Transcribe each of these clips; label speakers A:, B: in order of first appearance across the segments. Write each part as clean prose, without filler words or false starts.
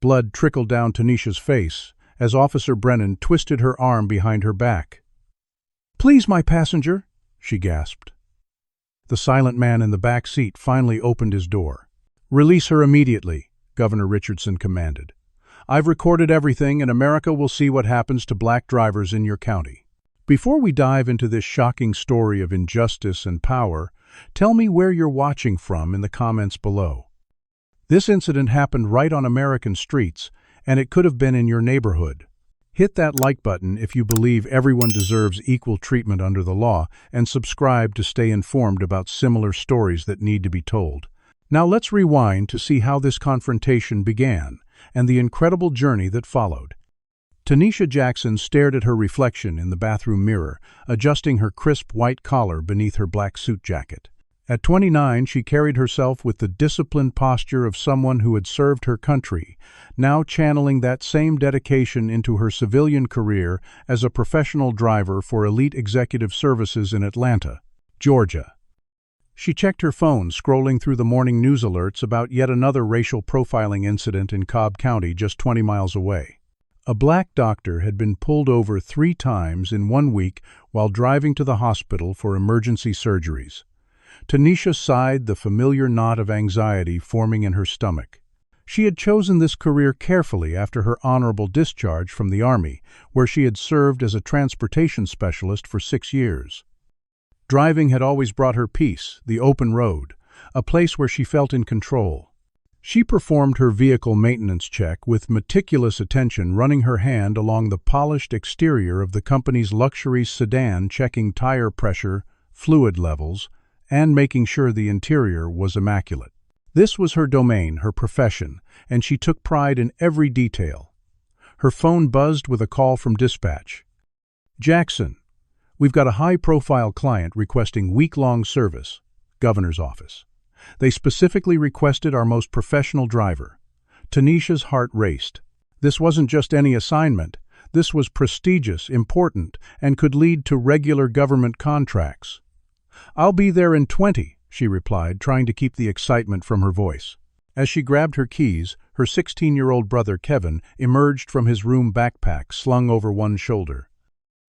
A: Blood trickled down Tanisha's face as Officer Brennan twisted her arm behind her back. "Please, my passenger," she gasped. The silent man in the back seat finally opened his door. "Release her immediately," Governor Richardson commanded. "I've recorded everything, and America will see what happens to black drivers in your county." Before we dive into this shocking story of injustice and power, tell me where you're watching from in the comments below. This incident happened right on American streets, and it could have been in your neighborhood. Hit that like button if you believe everyone deserves equal treatment under the law, and subscribe to stay informed about similar stories that need to be told. Now let's rewind to see how this confrontation began, and the incredible journey that followed. Tanisha Jackson stared at her reflection in the bathroom mirror, adjusting her crisp white collar beneath her black suit jacket. At 29, she carried herself with the disciplined posture of someone who had served her country, now channeling that same dedication into her civilian career as a professional driver for Elite Executive Services in Atlanta, Georgia. She checked her phone, scrolling through the morning news alerts about yet another racial profiling incident in Cobb County, just 20 miles away. A black doctor had been pulled over 3 times in 1 week while driving to the hospital for emergency surgeries. Tanisha sighed, the familiar knot of anxiety forming in her stomach. She had chosen this career carefully after her honorable discharge from the Army, where she had served as a transportation specialist for 6 years. Driving had always brought her peace, the open road, a place where she felt in control. She performed her vehicle maintenance check with meticulous attention, running her hand along the polished exterior of the company's luxury sedan, checking tire pressure, fluid levels, and making sure the interior was immaculate. This was her domain, her profession, and she took pride in every detail. Her phone buzzed with a call from dispatch. "Jackson, we've got a high-profile client requesting week-long service. Governor's office. They specifically requested our most professional driver." Tanisha's heart raced. This wasn't just any assignment. This was prestigious, important, and could lead to regular government contracts. "I'll be there in 20, she replied, trying to keep the excitement from her voice. As she grabbed her keys, her 16-year-old brother Kevin emerged from his room backpack slung over one shoulder.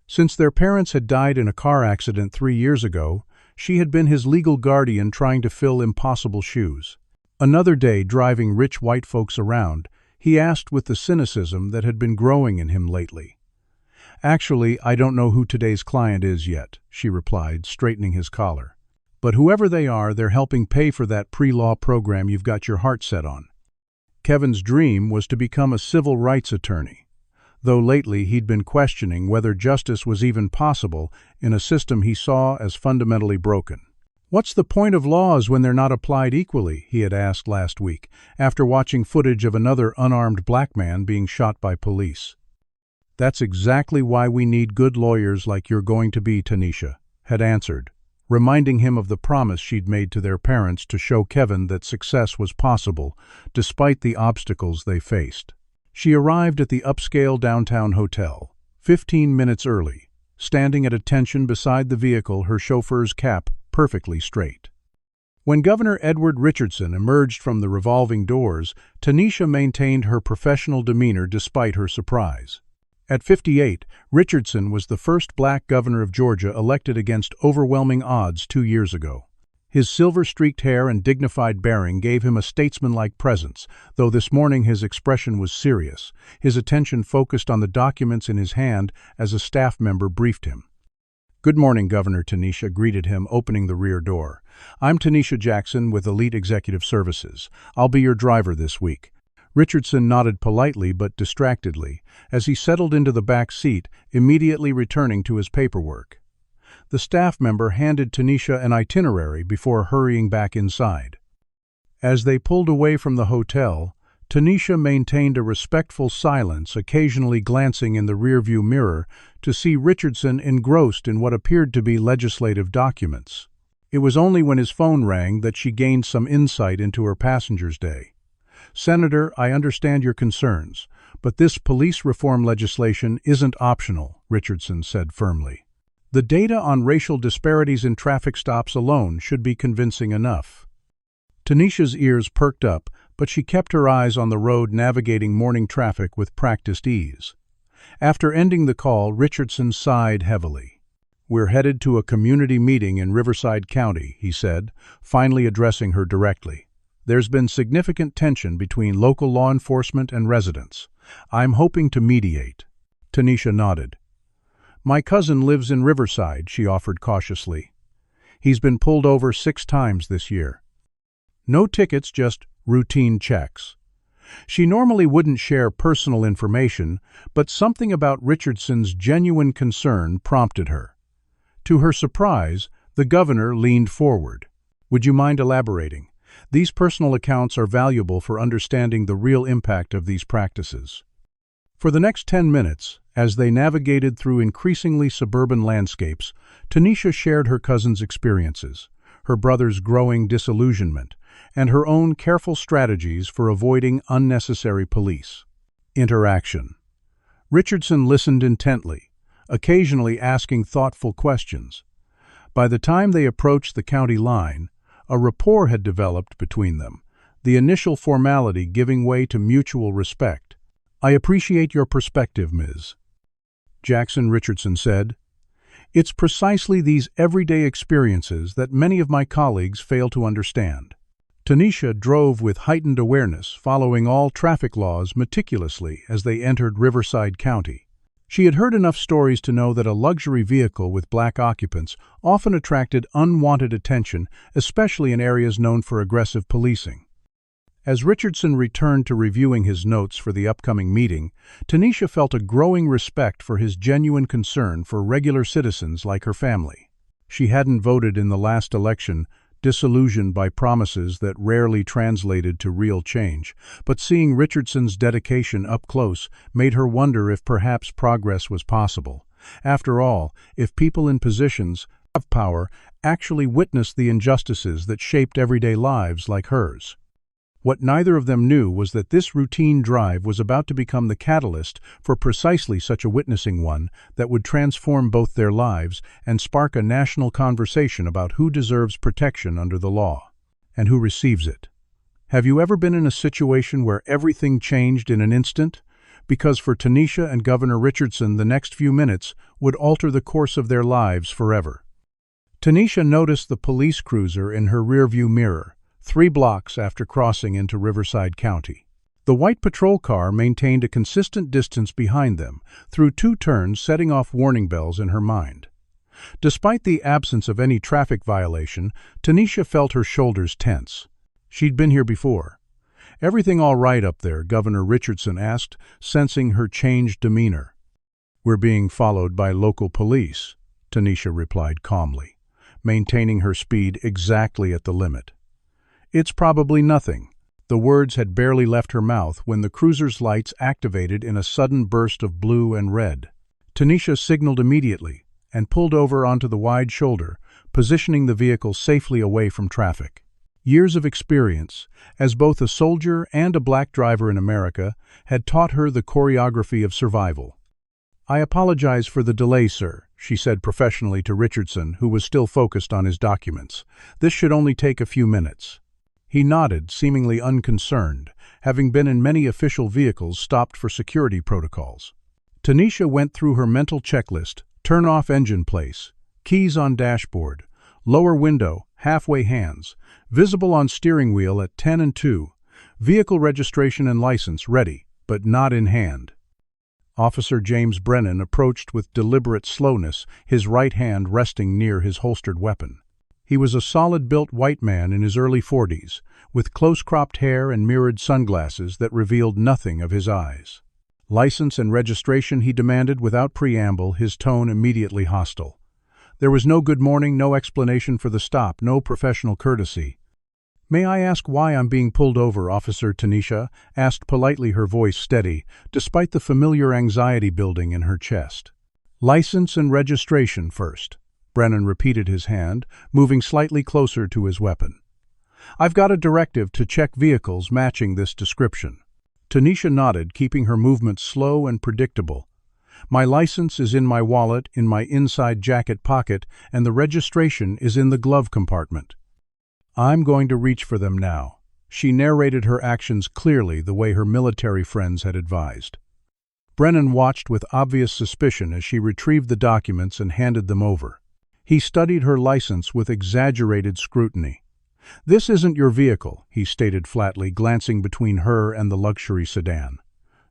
A: Since their parents had died in a car accident 3 years ago, she had been his legal guardian, trying to fill impossible shoes. Another day driving rich white folks around, he asked with the cynicism that had been growing in him lately. "Actually, I don't know who today's client is yet," she replied, straightening his collar. "But whoever they are, they're helping pay for that pre-law program you've got your heart set on." Kevin's dream was to become a civil rights attorney, though lately he'd been questioning whether justice was even possible in a system he saw as fundamentally broken. "What's the point of laws when they're not applied equally?" he had asked last week, after watching footage of another unarmed black man being shot by police. "That's exactly why we need good lawyers like you're going to be," Tanisha had answered, reminding him of the promise she'd made to their parents to show Kevin that success was possible, despite the obstacles they faced. She arrived at the upscale downtown hotel, 15 minutes early, standing at attention beside the vehicle, her chauffeur's cap perfectly straight. When Governor Richardson emerged from the revolving doors, Tanisha maintained her professional demeanor despite her surprise. At 58, Richardson was the first black governor of Georgia elected against overwhelming odds 2 years ago. His silver-streaked hair and dignified bearing gave him a statesmanlike presence, though this morning his expression was serious, his attention focused on the documents in his hand as a staff member briefed him. "Good morning, Governor," Tanisha greeted him, opening the rear door. "I'm Tanisha Jackson with Elite Executive Services. I'll be your driver this week." Richardson nodded politely but distractedly as he settled into the back seat, immediately returning to his paperwork. The staff member handed Tanisha an itinerary before hurrying back inside. As they pulled away from the hotel, Tanisha maintained a respectful silence, occasionally glancing in the rearview mirror to see Richardson engrossed in what appeared to be legislative documents. It was only when his phone rang that she gained some insight into her passenger's day. "Senator, I understand your concerns, but this police reform legislation isn't optional," Richardson said firmly. "The data on racial disparities in traffic stops alone should be convincing enough." Tanisha's ears perked up, but she kept her eyes on the road, navigating morning traffic with practiced ease. After ending the call, Richardson sighed heavily. "We're headed to a community meeting in Riverside County," he said, finally addressing her directly. "There's been significant tension between local law enforcement and residents. I'm hoping to mediate." Tanisha nodded. "My cousin lives in Riverside," she offered cautiously. "He's been pulled over 6 times this year. No tickets, just routine checks." She normally wouldn't share personal information, but something about Richardson's genuine concern prompted her. To her surprise, the governor leaned forward. "Would you mind elaborating? These personal accounts are valuable for understanding the real impact of these practices." For the next 10 minutes, as they navigated through increasingly suburban landscapes, Tanisha shared her cousin's experiences, her brother's growing disillusionment, and her own careful strategies for avoiding unnecessary police interaction. Richardson listened intently, occasionally asking thoughtful questions. By the time they approached the county line, a rapport had developed between them, the initial formality giving way to mutual respect. "I appreciate your perspective, Ms. Jackson," Richardson said. "It's precisely these everyday experiences that many of my colleagues fail to understand." Tanisha drove with heightened awareness, following all traffic laws meticulously as they entered Riverside County. She had heard enough stories to know that a luxury vehicle with black occupants often attracted unwanted attention, especially in areas known for aggressive policing. As Richardson returned to reviewing his notes for the upcoming meeting, Tanisha felt a growing respect for his genuine concern for regular citizens like her family. She hadn't voted in the last election, disillusioned by promises that rarely translated to real change, but seeing Richardson's dedication up close made her wonder if perhaps progress was possible. After all, if people in positions of power actually witnessed the injustices that shaped everyday lives like hers. What neither of them knew was that this routine drive was about to become the catalyst for precisely such a witnessing one that would transform both their lives and spark a national conversation about who deserves protection under the law and who receives it. Have you ever been in a situation where everything changed in an instant? Because for Tanisha and Governor Richardson, the next few minutes would alter the course of their lives forever. Tanisha noticed the police cruiser in her rearview mirror, 3 blocks after crossing into Riverside County. The white patrol car maintained a consistent distance behind them, through 2 turns, setting off warning bells in her mind. Despite the absence of any traffic violation, Tanisha felt her shoulders tense. She'd been here before. "Everything all right up there?" Governor Richardson asked, sensing her changed demeanor. "We're being followed by local police," Tanisha replied calmly, maintaining her speed exactly at the limit. "It's probably nothing." The words had barely left her mouth when the cruiser's lights activated in a sudden burst of blue and red. Tanisha signaled immediately and pulled over onto the wide shoulder, positioning the vehicle safely away from traffic. Years of experience, as both a soldier and a black driver in America, had taught her the choreography of survival. "I apologize for the delay, sir," she said professionally to Richardson, who was still focused on his documents. "This should only take a few minutes." He nodded, seemingly unconcerned, having been in many official vehicles stopped for security protocols. Tanisha went through her mental checklist: turn off engine place, keys on dashboard, lower window, halfway hands, visible on steering wheel at 10 and 2, vehicle registration and license ready, but not in hand. Officer James Brennan approached with deliberate slowness, his right hand resting near his holstered weapon. He was a solid-built white man in his early 40s, with close-cropped hair and mirrored sunglasses that revealed nothing of his eyes. "License and registration," he demanded without preamble, his tone immediately hostile. There was no good morning, no explanation for the stop, no professional courtesy. "May I ask why I'm being pulled over, Officer?" Tanisha asked politely, her voice steady, despite the familiar anxiety building in her chest. "License and registration first." Brennan repeated his hand, moving slightly closer to his weapon. "I've got a directive to check vehicles matching this description." Tanisha nodded, keeping her movements slow and predictable. "My license is in my wallet, in my inside jacket pocket, and the registration is in the glove compartment." "I'm going to reach for them now." She narrated her actions clearly the way her military friends had advised. Brennan watched with obvious suspicion as she retrieved the documents and handed them over. He studied her license with exaggerated scrutiny. "This isn't your vehicle," he stated flatly, glancing between her and the luxury sedan.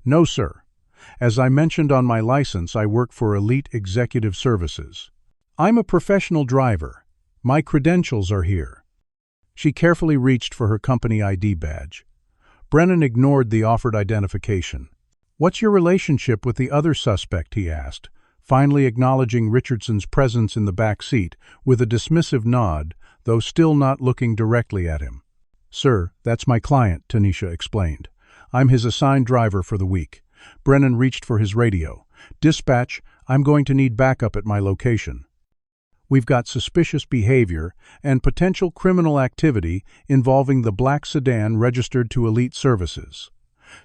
A: "No, sir. As I mentioned on my license, I work for Elite Executive Services. I'm a professional driver. My credentials are here." She carefully reached for her company ID badge. Brennan ignored the offered identification. "What's your relationship with the other suspect?" he asked, finally acknowledging Richardson's presence in the back seat with a dismissive nod, though still not looking directly at him. "Sir, that's my client," Tanisha explained. "I'm his assigned driver for the week." Brennan reached for his radio. "Dispatch, I'm going to need backup at my location. We've got suspicious behavior and potential criminal activity involving the black sedan registered to Elite Services."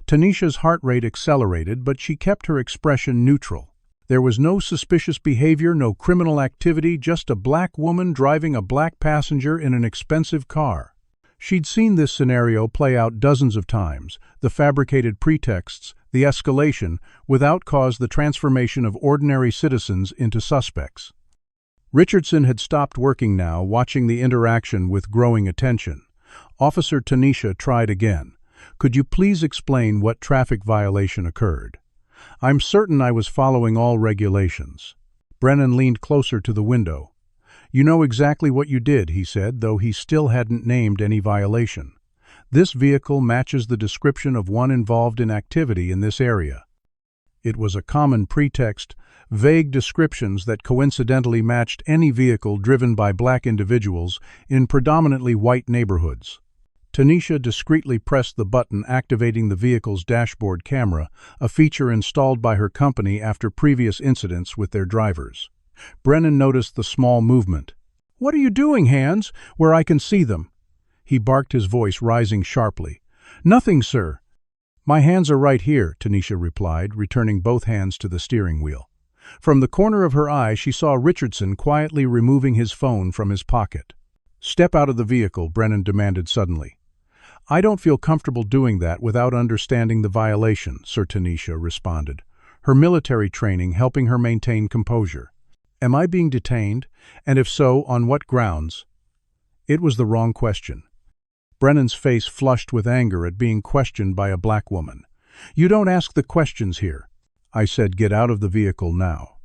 A: Tanisha's heart rate accelerated, but she kept her expression neutral. There was no suspicious behavior, no criminal activity, just a black woman driving a black passenger in an expensive car. She'd seen this scenario play out dozens of times, the fabricated pretexts, the escalation, without cause the transformation of ordinary citizens into suspects. Richardson had stopped working now, watching the interaction with growing attention. Officer Tanisha tried again. "Could you please explain what traffic violation occurred?" "I'm certain I was following all regulations." Brennan leaned closer to the window. "You know exactly what you did," he said, though he still hadn't named any violation. "This vehicle matches the description of one involved in activity in this area." It was a common pretext, vague descriptions that coincidentally matched any vehicle driven by black individuals in predominantly white neighborhoods. Tanisha discreetly pressed the button activating the vehicle's dashboard camera, a feature installed by her company after previous incidents with their drivers. Brennan noticed the small movement. "What are you doing, hands, where I can see them?" He barked, his voice rising sharply. "Nothing, sir." "My hands are right here," Tanisha replied, returning both hands to the steering wheel. From the corner of her eye, she saw Richardson quietly removing his phone from his pocket. "Step out of the vehicle," Brennan demanded suddenly. "I don't feel comfortable doing that without understanding the violation," Sir Tanisha responded, her military training helping her maintain composure. "Am I being detained? And if so, on what grounds?" It was the wrong question. Brennan's face flushed with anger at being questioned by a black woman. "You don't ask the questions here." I said, "Get out of the vehicle now."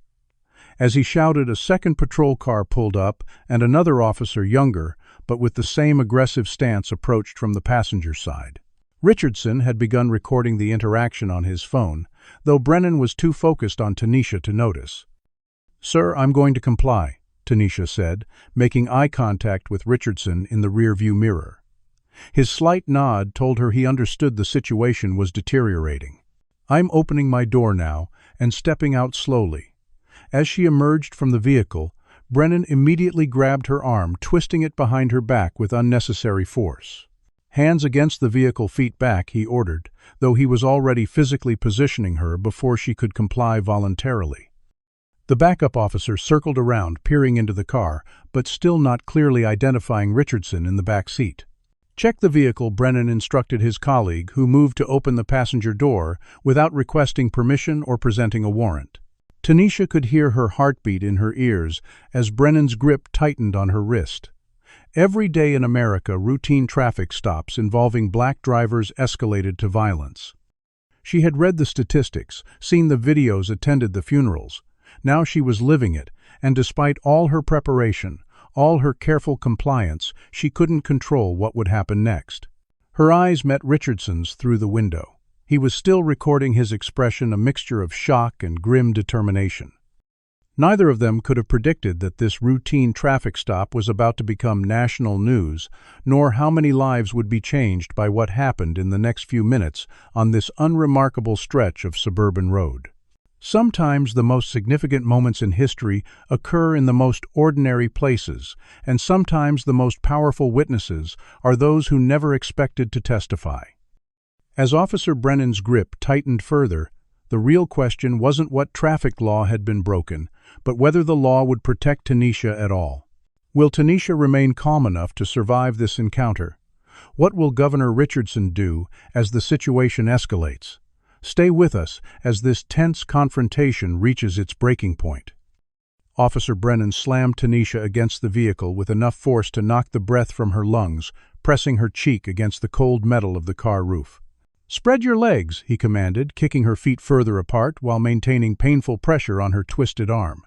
A: As he shouted, a second patrol car pulled up, and another officer, younger, but with the same aggressive stance, approached from the passenger side. Richardson had begun recording the interaction on his phone, though Brennan was too focused on Tanisha to notice. "Sir, I'm going to comply," Tanisha said, making eye contact with Richardson in the rearview mirror. His slight nod told her he understood the situation was deteriorating. "I'm opening my door now and stepping out slowly." As she emerged from the vehicle, Brennan immediately grabbed her arm, twisting it behind her back with unnecessary force. "Hands against the vehicle, feet back," he ordered, though he was already physically positioning her before she could comply voluntarily. The backup officer circled around, peering into the car, but still not clearly identifying Richardson in the back seat. "Check the vehicle," Brennan instructed his colleague, who moved to open the passenger door without requesting permission or presenting a warrant. Tanisha could hear her heartbeat in her ears as Brennan's grip tightened on her wrist. Every day in America, routine traffic stops involving black drivers escalated to violence. She had read the statistics, seen the videos, attended the funerals. Now she was living it, and despite all her preparation, all her careful compliance, she couldn't control what would happen next. Her eyes met Richardson's through the window. He was still recording his expression, a mixture of shock and grim determination. Neither of them could have predicted that this routine traffic stop was about to become national news, nor how many lives would be changed by what happened in the next few minutes on this unremarkable stretch of suburban road. Sometimes the most significant moments in history occur in the most ordinary places, and sometimes the most powerful witnesses are those who never expected to testify. As Officer Brennan's grip tightened further, the real question wasn't what traffic law had been broken, but whether the law would protect Tanisha at all. Will Tanisha remain calm enough to survive this encounter? What will Governor Richardson do as the situation escalates? Stay with us as this tense confrontation reaches its breaking point. Officer Brennan slammed Tanisha against the vehicle with enough force to knock the breath from her lungs, pressing her cheek against the cold metal of the car roof. "Spread your legs," he commanded, kicking her feet further apart while maintaining painful pressure on her twisted arm.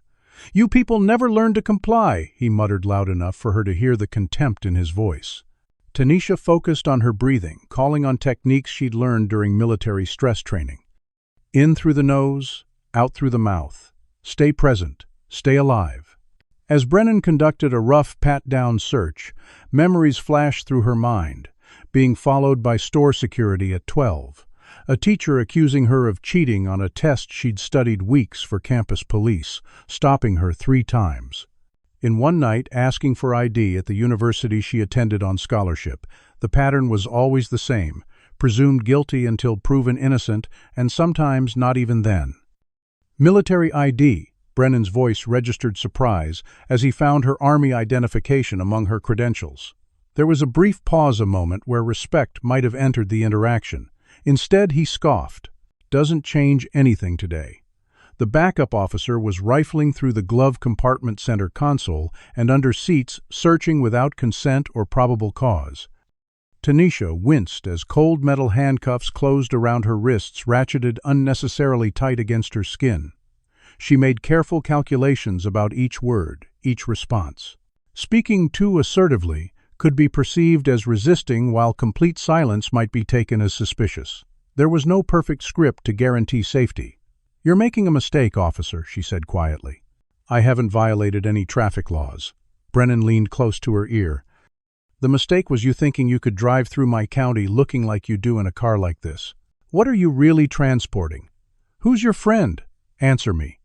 A: "You people never learn to comply," he muttered loud enough for her to hear the contempt in his voice. Tanisha focused on her breathing, calling on techniques she'd learned during military stress training. In through the nose, out through the mouth. Stay present. Stay alive. As Brennan conducted a rough pat-down search, memories flashed through her mind, being followed by store security at 12, a teacher accusing her of cheating on a test she'd studied weeks for campus police, stopping her 3 times. In one night, asking for ID at the university she attended on scholarship. The pattern was always the same: presumed guilty until proven innocent, and sometimes not even then. Military ID. Brennan's voice registered surprise as he found her Army identification among her credentials. There was a brief pause, a moment where respect might have entered the interaction. Instead, he scoffed. "Doesn't change anything today." The backup officer was rifling through the glove compartment center console and under seats, searching without consent or probable cause. Tanisha winced as cold metal handcuffs closed around her wrists, ratcheted unnecessarily tight against her skin. She made careful calculations about each word, each response. Speaking too assertively could be perceived as resisting, while complete silence might be taken as suspicious. There was no perfect script to guarantee safety. "You're making a mistake, officer," she said quietly. "I haven't violated any traffic laws." Brennan leaned close to her ear. "The mistake was you thinking you could drive through my county looking like you do in a car like this. What are you really transporting? Who's your friend? Answer me."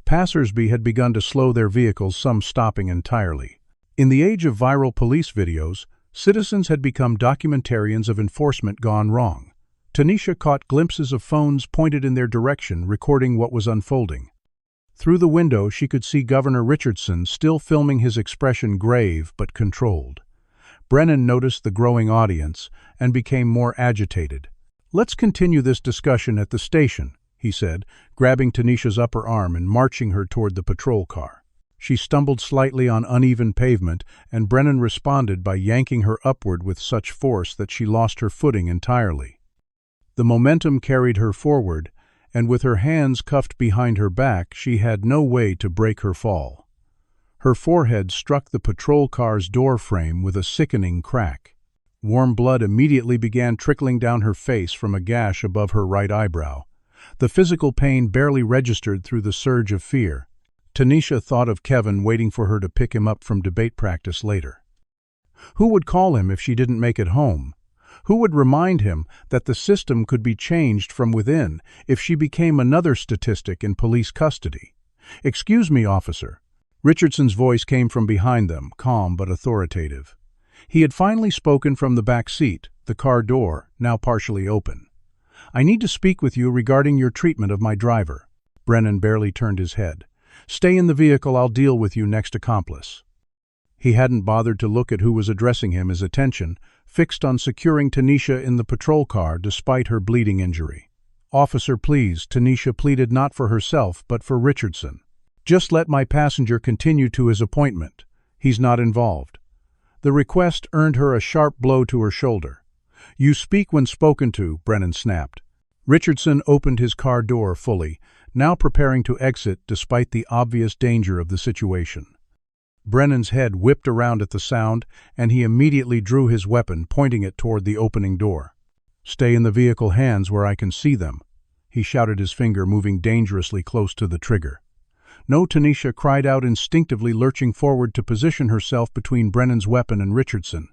A: Passersby had begun to slow their vehicles, some stopping entirely. In the age of viral police videos, citizens had become documentarians of enforcement gone wrong. Tanisha caught glimpses of phones pointed in their direction, recording what was unfolding. Through the window, she could see Governor Richardson still filming, his expression grave but controlled. Brennan noticed the growing audience and became more agitated. "Let's continue this discussion at the station," he said, grabbing Tanisha's upper arm and marching her toward the patrol car. She stumbled slightly on uneven pavement, and Brennan responded by yanking her upward with such force that she lost her footing entirely. The momentum carried her forward, and with her hands cuffed behind her back, she had no way to break her fall. Her forehead struck the patrol car's door frame with a sickening crack. Warm blood immediately began trickling down her face from a gash above her right eyebrow. The physical pain barely registered through the surge of fear. Tanisha thought of Kevin waiting for her to pick him up from debate practice later. Who would call him if she didn't make it home? Who would remind him that the system could be changed from within if she became another statistic in police custody? "Excuse me, officer." Richardson's voice came from behind them, calm but authoritative. He had finally spoken from the back seat, the car door now partially open. "I need to speak with you regarding your treatment of my driver." Brennan barely turned his head. "Stay in the vehicle, I'll deal with you next, accomplice." He hadn't bothered to look at who was addressing him, his attention fixed on securing Tanisha in the patrol car despite her bleeding injury. "Officer, please," Tanisha pleaded, not for herself but for Richardson. "Just let my passenger continue to his appointment. He's not involved." The request earned her a sharp blow to her shoulder. "You speak when spoken to," Brennan snapped. Richardson opened his car door fully, now preparing to exit despite the obvious danger of the situation. Brennan's head whipped around at the sound, and he immediately drew his weapon, pointing it toward the opening door. "Stay in the vehicle, hands where I can see them," he shouted, his finger moving dangerously close to the trigger. "No," Tanisha cried out instinctively, lurching forward to position herself between Brennan's weapon and Richardson.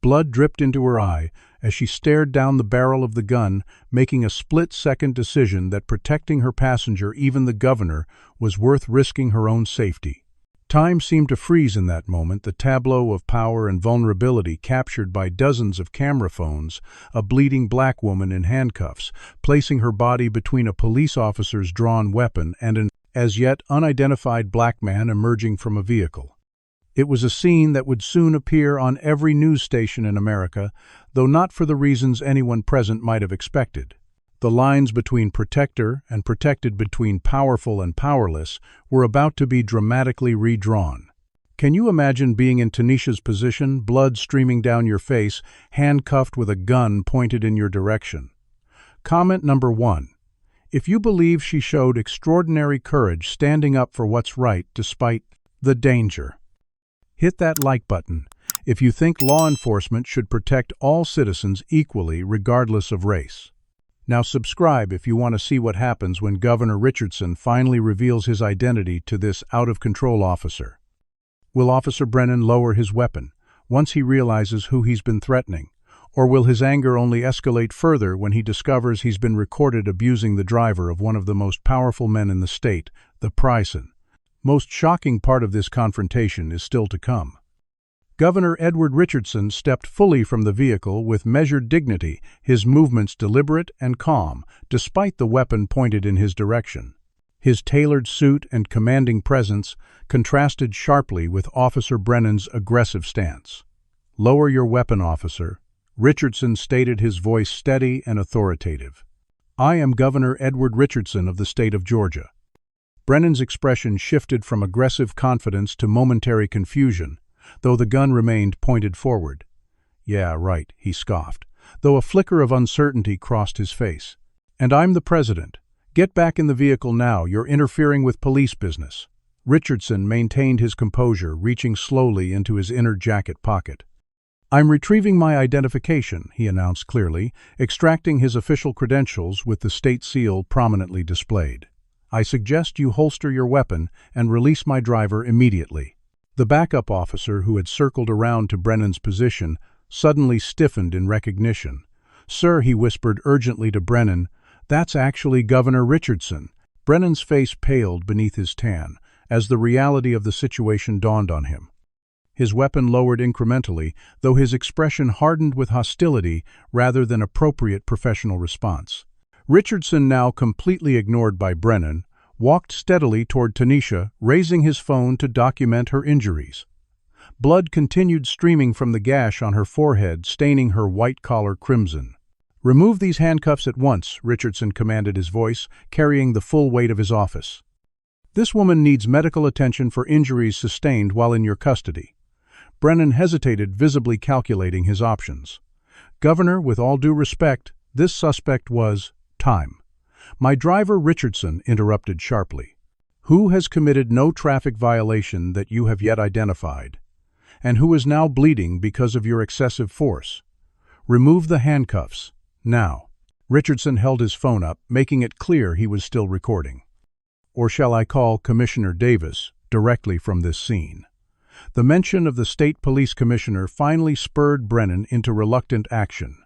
A: Blood dripped into her eye as she stared down the barrel of the gun, making a split-second decision that protecting her passenger, even the governor, was worth risking her own safety. Time seemed to freeze in that moment, the tableau of power and vulnerability captured by dozens of camera phones, a bleeding black woman in handcuffs, placing her body between a police officer's drawn weapon and an as yet unidentified black man emerging from a vehicle. It was a scene that would soon appear on every news station in America, though not for the reasons anyone present might have expected. The lines between protector and protected, between powerful and powerless, were about to be dramatically redrawn. Can you imagine being in Tanisha's position, blood streaming down your face, handcuffed with a gun pointed in your direction? Comment number 1. If you believe she showed extraordinary courage standing up for what's right despite the danger. Hit that like button if you think law enforcement should protect all citizens equally regardless of race. Now subscribe if you want to see what happens when Governor Richardson finally reveals his identity to this out-of-control officer. Will Officer Brennan lower his weapon once he realizes who he's been threatening? Or will his anger only escalate further when he discovers he's been recorded abusing the driver of one of the most powerful men in the state, the Prison? Most shocking part of this confrontation is still to come. Governor Edward Richardson stepped fully from the vehicle with measured dignity, his movements deliberate and calm, despite the weapon pointed in his direction. His tailored suit and commanding presence contrasted sharply with Officer Brennan's aggressive stance. "Lower your weapon, officer," Richardson stated, his voice steady and authoritative. "I am Governor Edward Richardson of the state of Georgia." Brennan's expression shifted from aggressive confidence to momentary confusion, though the gun remained pointed forward. "Yeah, right," he scoffed, though a flicker of uncertainty crossed his face. "And I'm the president. Get back in the vehicle now, you're interfering with police business." Richardson maintained his composure, reaching slowly into his inner jacket pocket. "I'm retrieving my identification," he announced clearly, extracting his official credentials with the state seal prominently displayed. "I suggest you holster your weapon and release my driver immediately." The backup officer, who had circled around to Brennan's position, suddenly stiffened in recognition. "Sir," he whispered urgently to Brennan, "that's actually Governor Richardson." Brennan's face paled beneath his tan as the reality of the situation dawned on him. His weapon lowered incrementally, though his expression hardened with hostility rather than appropriate professional response. Richardson, now completely ignored by Brennan, walked steadily toward Tanisha, raising his phone to document her injuries. Blood continued streaming from the gash on her forehead, staining her white collar crimson. "Remove these handcuffs at once," Richardson commanded, his voice carrying the full weight of his office. "This woman needs medical attention for injuries sustained while in your custody." Brennan hesitated, visibly calculating his options. "Governor, with all due respect, this suspect was time." "My driver Richardson," interrupted sharply, "who has committed no traffic violation that you have yet identified, and who is now bleeding because of your excessive force. Remove the handcuffs, now." Richardson held his phone up, making it clear he was still recording. "Or shall I call Commissioner Davis directly from this scene?" The mention of the state police commissioner finally spurred Brennan into reluctant action.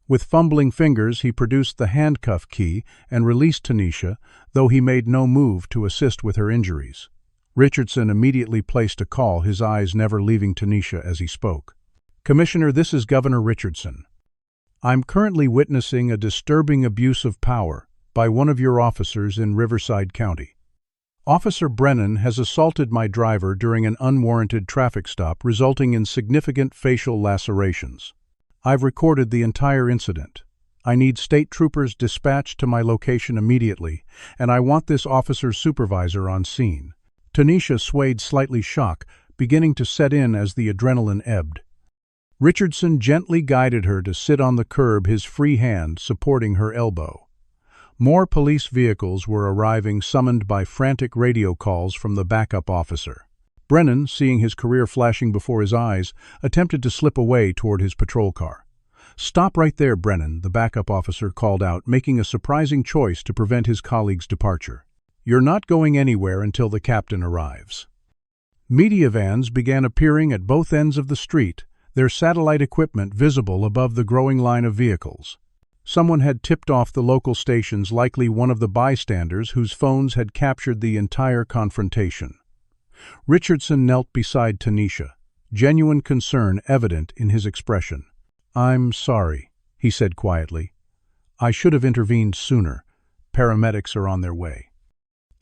A: With fumbling fingers, he produced the handcuff key and released Tanisha, though he made no move to assist with her injuries. Richardson immediately placed a call, his eyes never leaving Tanisha as he spoke. "Commissioner, this is Governor Richardson. I'm currently witnessing a disturbing abuse of power by one of your officers in Riverside County. Officer Brennan has assaulted my driver during an unwarranted traffic stop, resulting in significant facial lacerations. I've recorded the entire incident. I need state troopers dispatched to my location immediately, and I want this officer's supervisor on scene." Tanisha swayed, slightly shock beginning to set in as the adrenaline ebbed. Richardson gently guided her to sit on the curb, his free hand supporting her elbow. More police vehicles were arriving, summoned by frantic radio calls from the backup officer. Brennan, seeing his career flashing before his eyes, attempted to slip away toward his patrol car. "Stop right there, Brennan," the backup officer called out, making a surprising choice to prevent his colleague's departure. "You're not going anywhere until the captain arrives." Media vans began appearing at both ends of the street, their satellite equipment visible above the growing line of vehicles. Someone had tipped off the local stations, likely one of the bystanders whose phones had captured the entire confrontation. Richardson knelt beside Tanisha, genuine concern evident in his expression. "I'm sorry," he said quietly. "I should have intervened sooner. Paramedics are on their way."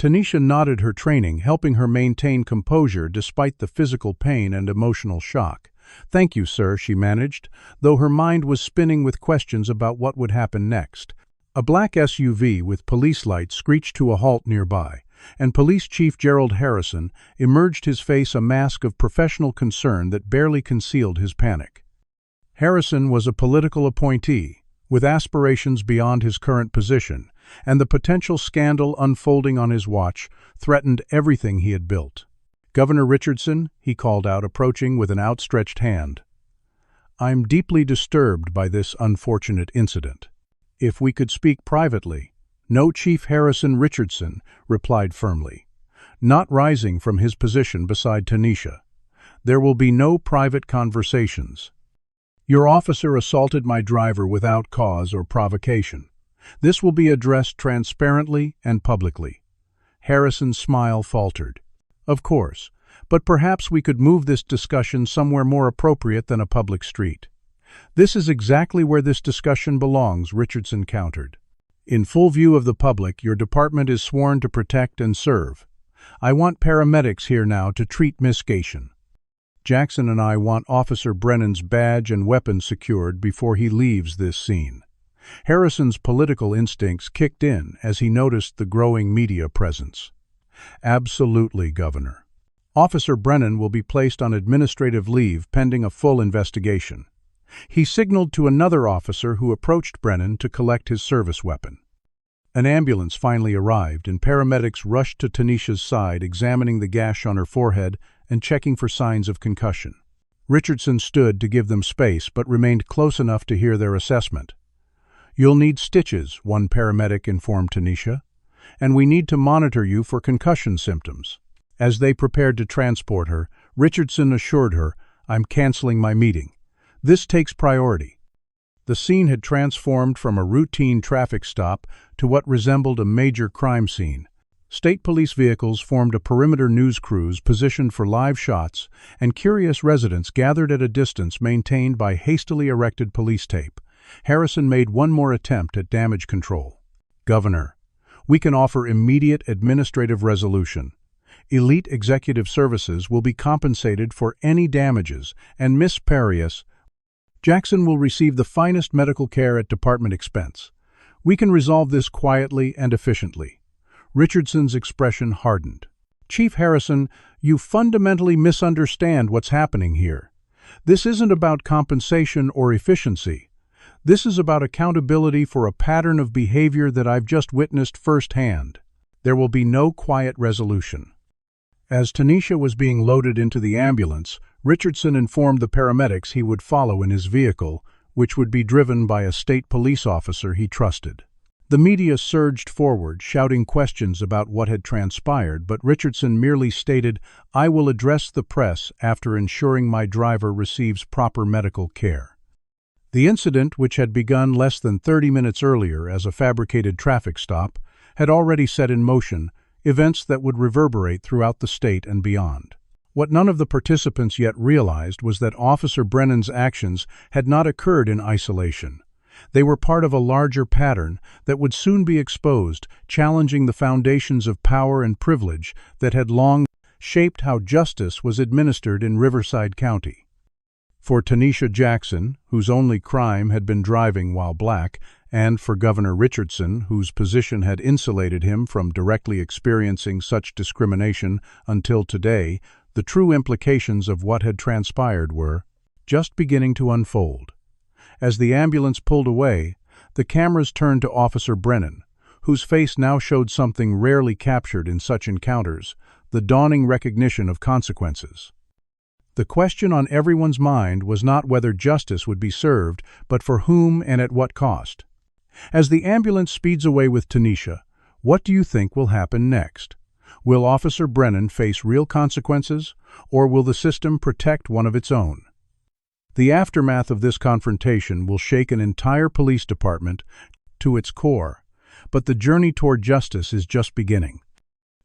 A: Tanisha nodded her training, helping her maintain composure despite the physical pain and emotional shock. "Thank you, sir," she managed, though her mind was spinning with questions about what would happen next. A black SUV with police lights screeched to a halt nearby, and Police Chief Gerald Harrison emerged, his face a mask of professional concern that barely concealed his panic. Harrison was a political appointee, with aspirations beyond his current position, and the potential scandal unfolding on his watch threatened everything he had built. "Governor Richardson," he called out, approaching with an outstretched hand. "I'm deeply disturbed by this unfortunate incident. If we could speak privately." "No, Chief Harrison Richardson," replied firmly, not rising from his position beside Tanisha. "There will be no private conversations. Your officer assaulted my driver without cause or provocation. This will be addressed transparently and publicly." Harrison's smile faltered. "Of course, but perhaps we could move this discussion somewhere more appropriate than a public street." "This is exactly where this discussion belongs," Richardson countered. "In full view of the public, your department is sworn to protect and serve. I want paramedics here now to treat Miss Jackson. Jackson and I want Officer Brennan's badge and weapons secured before he leaves this scene." Harrison's political instincts kicked in as he noticed the growing media presence. "Absolutely, Governor. Officer Brennan will be placed on administrative leave pending a full investigation." He signaled to another officer who approached Brennan to collect his service weapon. An ambulance finally arrived, and paramedics rushed to Tanisha's side, examining the gash on her forehead and checking for signs of concussion. Richardson stood to give them space, but remained close enough to hear their assessment. "You'll need stitches," one paramedic informed Tanisha, "and we need to monitor you for concussion symptoms." As they prepared to transport her, Richardson assured her, "I'm canceling my meeting. This takes priority." The scene had transformed from a routine traffic stop to what resembled a major crime scene. State police vehicles formed a perimeter news crews positioned for live shots, and curious residents gathered at a distance maintained by hastily erected police tape. Harrison made one more attempt at damage control. "Governor, we can offer immediate administrative resolution. Elite Executive Services will be compensated for any damages, and Miss Jackson will receive the finest medical care at department expense. We can resolve this quietly and efficiently." Richardson's expression hardened. "Chief Harrison, you fundamentally misunderstand what's happening here. This isn't about compensation or efficiency. This is about accountability for a pattern of behavior that I've just witnessed firsthand. There will be no quiet resolution." As Tanisha was being loaded into the ambulance, Richardson informed the paramedics he would follow in his vehicle, which would be driven by a state police officer he trusted. The media surged forward, shouting questions about what had transpired, but Richardson merely stated, "I will address the press after ensuring my driver receives proper medical care." The incident, which had begun less than 30 minutes earlier as a fabricated traffic stop, had already set in motion events that would reverberate throughout the state and beyond. What none of the participants yet realized was that Officer Brennan's actions had not occurred in isolation. They were part of a larger pattern that would soon be exposed, challenging the foundations of power and privilege that had long shaped how justice was administered in Riverside County. For Tanisha Jackson, whose only crime had been driving while black, and for Governor Richardson, whose position had insulated him from directly experiencing such discrimination until today, the true implications of what had transpired were just beginning to unfold. As the ambulance pulled away, the cameras turned to Officer Brennan, whose face now showed something rarely captured in such encounters, the dawning recognition of consequences. The question on everyone's mind was not whether justice would be served, but for whom and at what cost. As the ambulance speeds away with Tanisha, what do you think will happen next? Will Officer Brennan face real consequences, or will the system protect one of its own? The aftermath of this confrontation will shake an entire police department to its core, but the journey toward justice is just beginning.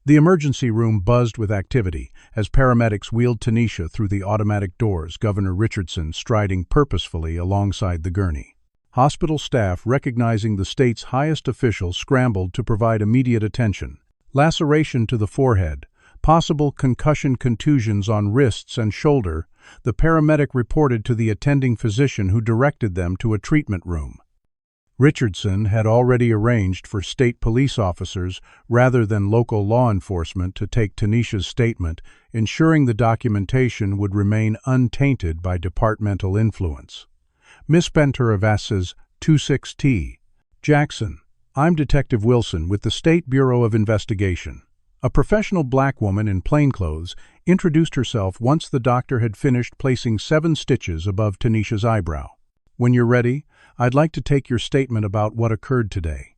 A: The emergency room buzzed with activity as paramedics wheeled Tanisha through the automatic doors, Governor Richardson striding purposefully alongside the gurney. Hospital staff, recognizing the state's highest officials, scrambled to provide immediate attention. laceration to the forehead, possible concussion contusions on wrists and shoulder. The paramedic reported to the attending physician who directed them to a treatment room. Richardson had already arranged for state police officers rather than local law enforcement to take Tanisha's statement, ensuring the documentation would remain untainted by departmental influence. Miss Penteravas's 26T. Jackson, I'm Detective Wilson with the State Bureau of Investigation. A professional black woman in plainclothes introduced herself once the doctor had finished placing 7 stitches above Tanisha's eyebrow. When you're ready, I'd like to take your statement about what occurred today.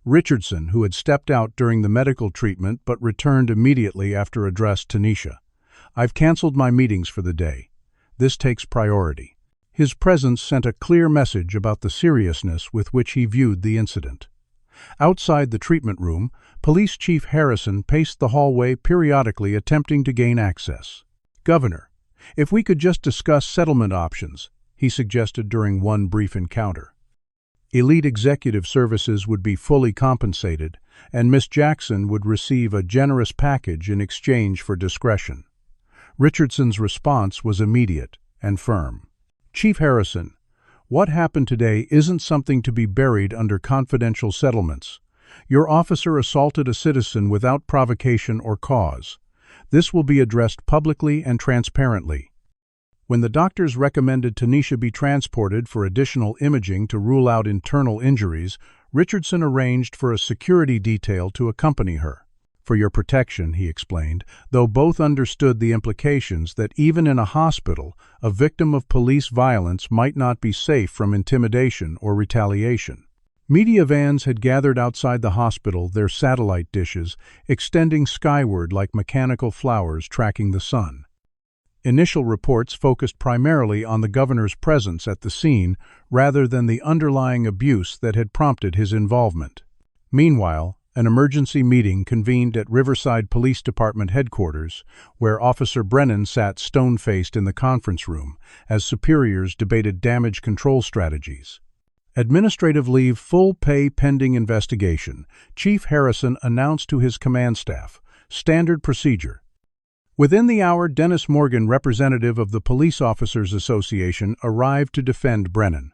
A: Richardson, who had stepped out during the medical treatment but returned immediately after addressed Tanisha. I've canceled my meetings for the day. This takes priority. His presence sent a clear message about the seriousness with which he viewed the incident. Outside the treatment room, Police Chief Harrison paced the hallway periodically attempting to gain access. "Governor, if we could just discuss settlement options," he suggested during one brief encounter. Elite executive services would be fully compensated, and Miss Jackson would receive a generous package in exchange for discretion. Richardson's response was immediate and firm. "Chief Harrison, what happened today isn't something to be buried under confidential settlements. Your officer assaulted a citizen without provocation or cause. This will be addressed publicly and transparently." When the doctors recommended Tanisha be transported for additional imaging to rule out internal injuries, Richardson arranged for a security detail to accompany her. "For your protection," he explained, though both understood the implications that even in a hospital, a victim of police violence might not be safe from intimidation or retaliation. Media vans had gathered outside the hospital, their satellite dishes extending skyward like mechanical flowers tracking the sun. Initial reports focused primarily on the governor's presence at the scene rather than the underlying abuse that had prompted his involvement. Meanwhile, an emergency meeting convened at Riverside Police Department headquarters, where Officer Brennan sat stone-faced in the conference room as superiors debated damage control strategies. Administrative leave full pay pending investigation, Chief Harrison announced to his command staff. Standard procedure. Within the hour, Dennis Morgan, representative of the Police Officers Association, arrived to defend Brennan.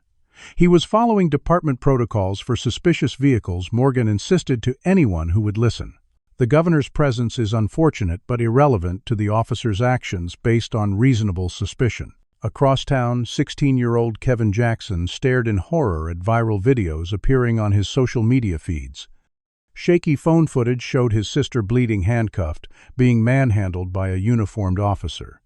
A: He was following department protocols for suspicious vehicles, Morgan insisted to anyone who would listen. The governor's presence is unfortunate but irrelevant to the officer's actions based on reasonable suspicion. Across town, 16-year-old Kevin Jackson stared in horror at viral videos appearing on his social media feeds. Shaky phone footage showed his sister bleeding handcuffed, being manhandled by a uniformed officer.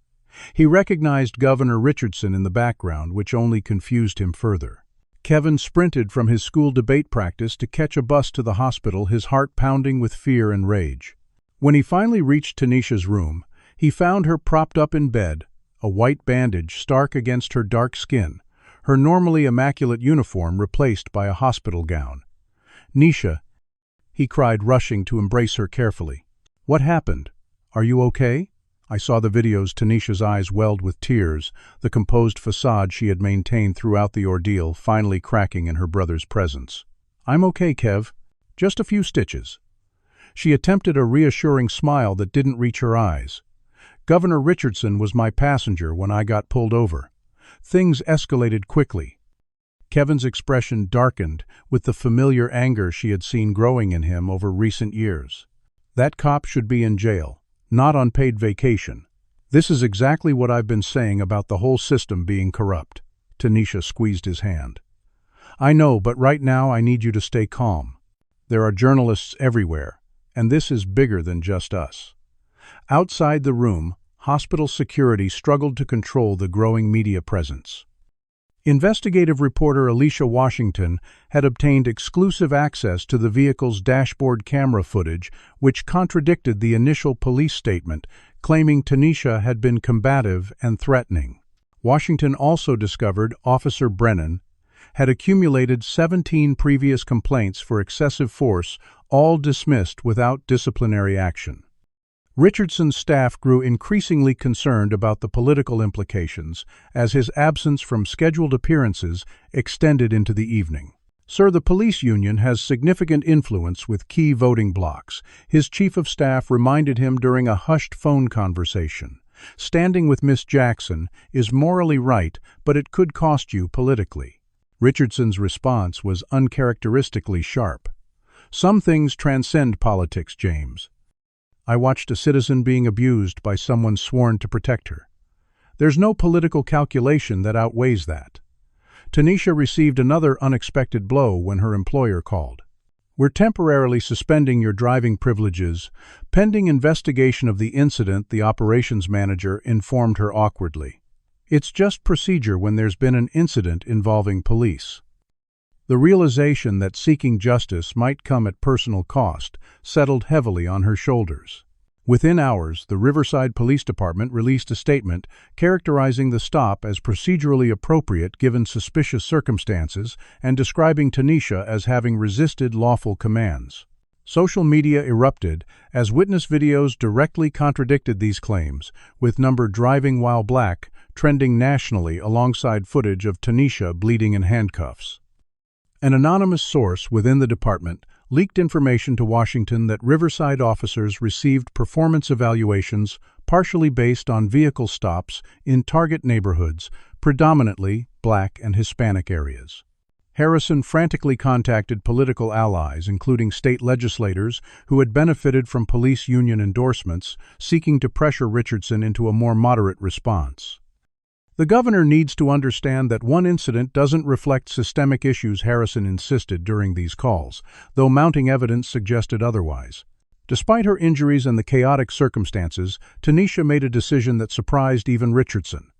A: He recognized Governor Richardson in the background, which only confused him further. Kevin sprinted from his school debate practice to catch a bus to the hospital, his heart pounding with fear and rage. When he finally reached Tanisha's room, he found her propped up in bed, a white bandage stark against her dark skin, her normally immaculate uniform replaced by a hospital gown. "Nisha," he cried, rushing to embrace her carefully. "What happened? Are you okay?" I saw the videos. Tanisha's eyes welled with tears, the composed facade she had maintained throughout the ordeal finally cracking in her brother's presence. "I'm okay, Kev. Just a few stitches." She attempted a reassuring smile that didn't reach her eyes. "Governor Richardson was my passenger when I got pulled over. Things escalated quickly." Kevin's expression darkened with the familiar anger she had seen growing in him over recent years. "That cop should be in jail, not on paid vacation. This is exactly what I've been saying about the whole system being corrupt." Tanisha squeezed his hand. "I know, but right now I need you to stay calm. There are journalists everywhere, and this is bigger than just us." Outside the room, hospital security struggled to control the growing media presence. Investigative reporter Alicia Washington had obtained exclusive access to the vehicle's dashboard camera footage, which contradicted the initial police statement, claiming Tanisha had been combative and threatening. Washington also discovered Officer Brennan had accumulated 17 previous complaints for excessive force, all dismissed without disciplinary action. Richardson's staff grew increasingly concerned about the political implications as his absence from scheduled appearances extended into the evening. "Sir, the police union has significant influence with key voting blocs," his chief of staff reminded him during a hushed phone conversation. "Standing with Miss Jackson is morally right, but it could cost you politically." Richardson's response was uncharacteristically sharp. "Some things transcend politics, James. I watched a citizen being abused by someone sworn to protect her. There's no political calculation that outweighs that." Tanisha received another unexpected blow when her employer called. "We're temporarily suspending your driving privileges, pending investigation of the incident," the operations manager informed her awkwardly. "It's just procedure when there's been an incident involving police." The realization that seeking justice might come at personal cost settled heavily on her shoulders. Within hours, the Riverside Police Department released a statement characterizing the stop as procedurally appropriate given suspicious circumstances and describing Tanisha as having resisted lawful commands. Social media erupted as witness videos directly contradicted these claims, with number "driving while black" trending nationally alongside footage of Tanisha bleeding in handcuffs. An anonymous source within the department leaked information to Washington that Riverside officers received performance evaluations partially based on vehicle stops in target neighborhoods, predominantly Black and Hispanic areas. Harrison frantically contacted political allies, including state legislators who had benefited from police union endorsements, seeking to pressure Richardson into a more moderate response. "The governor needs to understand that one incident doesn't reflect systemic issues," Harrison insisted during these calls, though mounting evidence suggested otherwise. Despite her injuries and the chaotic circumstances, Tanisha made a decision that surprised even Richardson.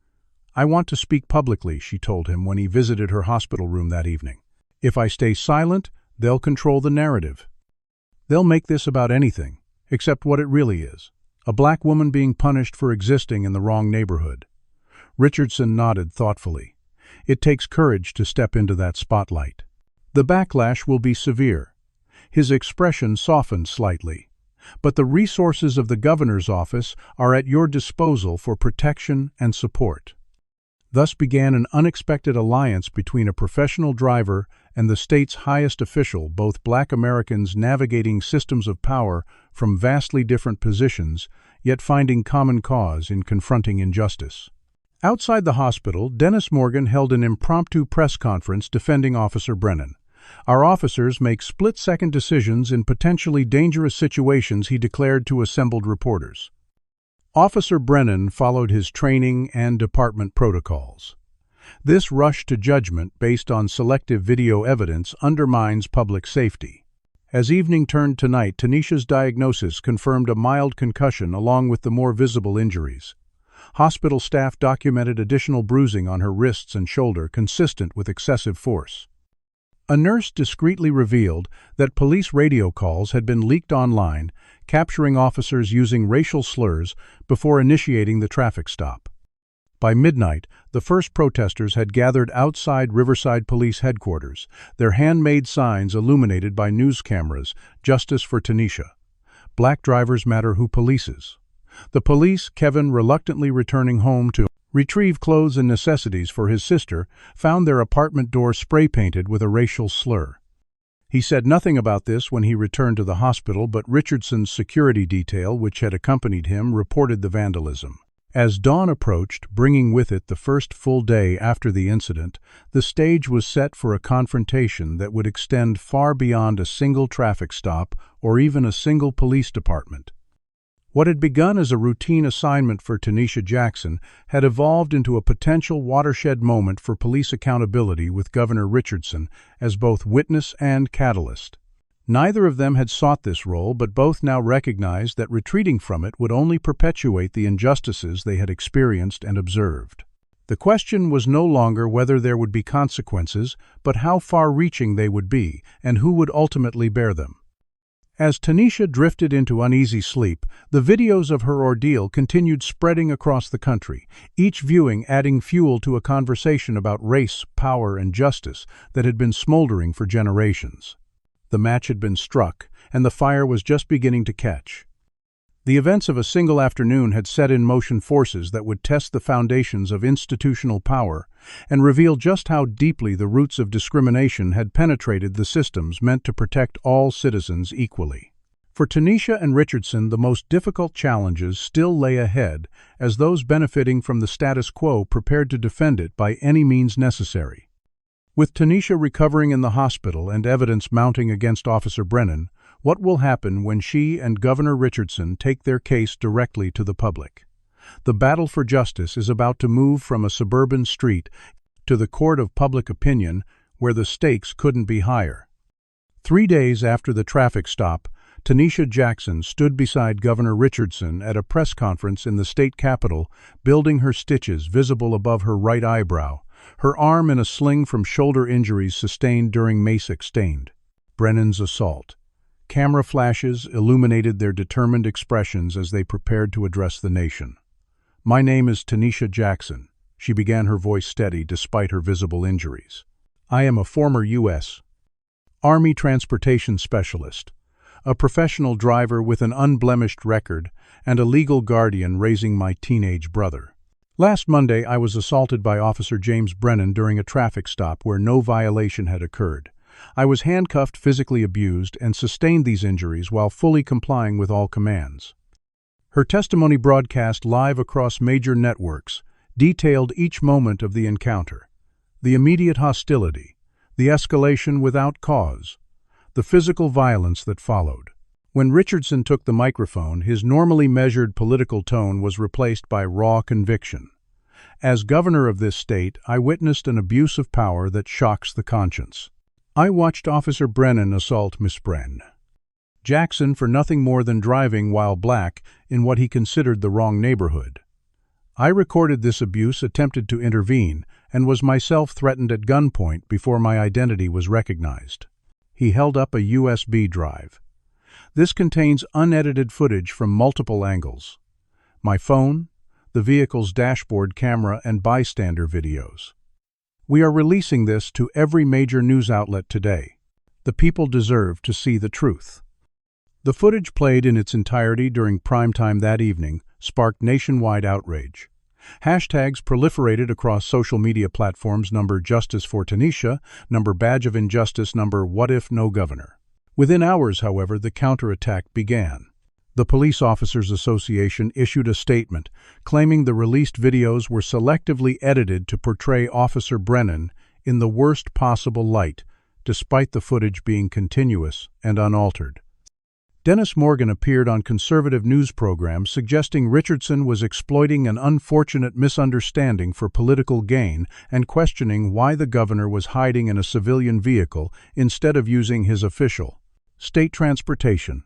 A: "I want to speak publicly," she told him when he visited her hospital room that evening. "If I stay silent, they'll control the narrative. They'll make this about anything, except what it really is: a black woman being punished for existing in the wrong neighborhood." Richardson nodded thoughtfully. "It takes courage to step into that spotlight. The backlash will be severe." His expression softened slightly. "But the resources of the governor's office are at your disposal for protection and support." Thus began an unexpected alliance between a professional driver and the state's highest official, both Black Americans navigating systems of power from vastly different positions, yet finding common cause in confronting injustice. Outside the hospital, Dennis Morgan held an impromptu press conference defending Officer Brennan. "Our officers make split-second decisions in potentially dangerous situations," he declared to assembled reporters. Officer Brennan followed his training and department protocols. This rush to judgment based on selective video evidence undermines public safety. As evening turned to night, Tanisha's diagnosis confirmed a mild concussion along with the more visible injuries. Hospital staff documented additional bruising on her wrists and shoulder consistent with excessive force. A nurse discreetly revealed that police radio calls had been leaked online, capturing officers using racial slurs before initiating the traffic stop. By midnight, the first protesters had gathered outside Riverside Police Headquarters, their handmade signs illuminated by news cameras: "Justice for Tanisha. Black drivers matter, who polices?" The police, Kevin reluctantly returning home to retrieve clothes and necessities for his sister, found their apartment door spray-painted with a racial slur. He said nothing about this when he returned to the hospital, but Richardson's security detail, which had accompanied him, reported the vandalism. As dawn approached, bringing with it the first full day after the incident, the stage was set for a confrontation that would extend far beyond a single traffic stop or even a single police department. What had begun as a routine assignment for Tanisha Jackson had evolved into a potential watershed moment for police accountability, with Governor Richardson as both witness and catalyst. Neither of them had sought this role, but both now recognized that retreating from it would only perpetuate the injustices they had experienced and observed. The question was no longer whether there would be consequences, but how far-reaching they would be, and who would ultimately bear them. As Tanisha drifted into uneasy sleep, the videos of her ordeal continued spreading across the country, each viewing adding fuel to a conversation about race, power, and justice that had been smoldering for generations. The match had been struck, and the fire was just beginning to catch. The events of a single afternoon had set in motion forces that would test the foundations of institutional power and reveal just how deeply the roots of discrimination had penetrated the systems meant to protect all citizens equally. For Tanisha and Richardson, the most difficult challenges still lay ahead, as those benefiting from the status quo prepared to defend it by any means necessary. With Tanisha recovering in the hospital and evidence mounting against Officer Brennan, what will happen when she and Governor Richardson take their case directly to the public? The battle for justice is about to move from a suburban street to the court of public opinion, where the stakes couldn't be higher. 3 days after the traffic stop, Tanisha Jackson stood beside Governor Richardson at a press conference in the state capitol, building her stitches visible above her right eyebrow, her arm in a sling from shoulder injuries sustained during mace exchanged. Brennan's assault. Camera flashes illuminated their determined expressions as they prepared to address the nation. "My name is Tanisha Jackson," she began, her voice steady despite her visible injuries. "I am a former U.S. Army transportation specialist, a professional driver with an unblemished record, and a legal guardian raising my teenage brother. Last Monday, I was assaulted by Officer James Brennan during a traffic stop where no violation had occurred. I was handcuffed, physically abused, and sustained these injuries while fully complying with all commands." Her testimony, broadcast live across major networks, detailed each moment of the encounter: the immediate hostility, the escalation without cause, the physical violence that followed. When Richardson took the microphone, his normally measured political tone was replaced by raw conviction. "As governor of this state, I witnessed an abuse of power that shocks the conscience. I watched Officer Brennan assault Miss Jackson for nothing more than driving while black in what he considered the wrong neighborhood. I recorded this abuse, attempted to intervene, and was myself threatened at gunpoint before my identity was recognized." He held up a USB drive. "This contains unedited footage from multiple angles. My phone, the vehicle's dashboard camera, and bystander videos. We are releasing this to every major news outlet today. The people deserve to see the truth." The footage, played in its entirety during prime time that evening, sparked nationwide outrage. Hashtags proliferated across social media platforms: #Justice for Tanisha, #Badge of Injustice, #What if no governor. Within hours, however, the counterattack began. The Police Officers Association issued a statement claiming the released videos were selectively edited to portray Officer Brennan in the worst possible light, despite the footage being continuous and unaltered. Dennis Morgan appeared on conservative news programs suggesting Richardson was exploiting an unfortunate misunderstanding for political gain and questioning why the governor was hiding in a civilian vehicle instead of using his official. State transportation.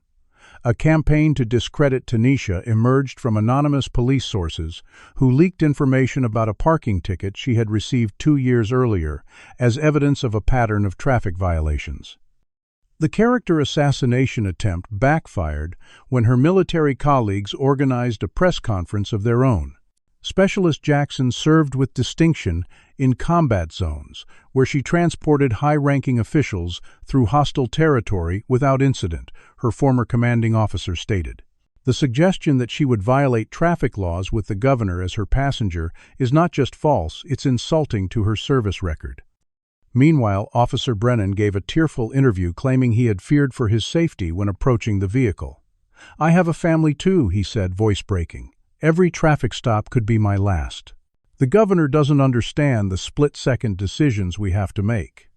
A: A campaign to discredit Tanisha emerged from anonymous police sources who leaked information about a parking ticket she had received 2 years earlier as evidence of a pattern of traffic violations. The character assassination attempt backfired when her military colleagues organized a press conference of their own. Specialist Jackson served with distinction in combat zones, where she transported high-ranking officials through hostile territory without incident, her former commanding officer stated. The suggestion that she would violate traffic laws with the governor as her passenger is not just false, it's insulting to her service record. Meanwhile, Officer Brennan gave a tearful interview claiming he had feared for his safety when approaching the vehicle. "I have a family too," he said, voice breaking. "Every traffic stop could be my last. The governor doesn't understand the split-second decisions we have to make."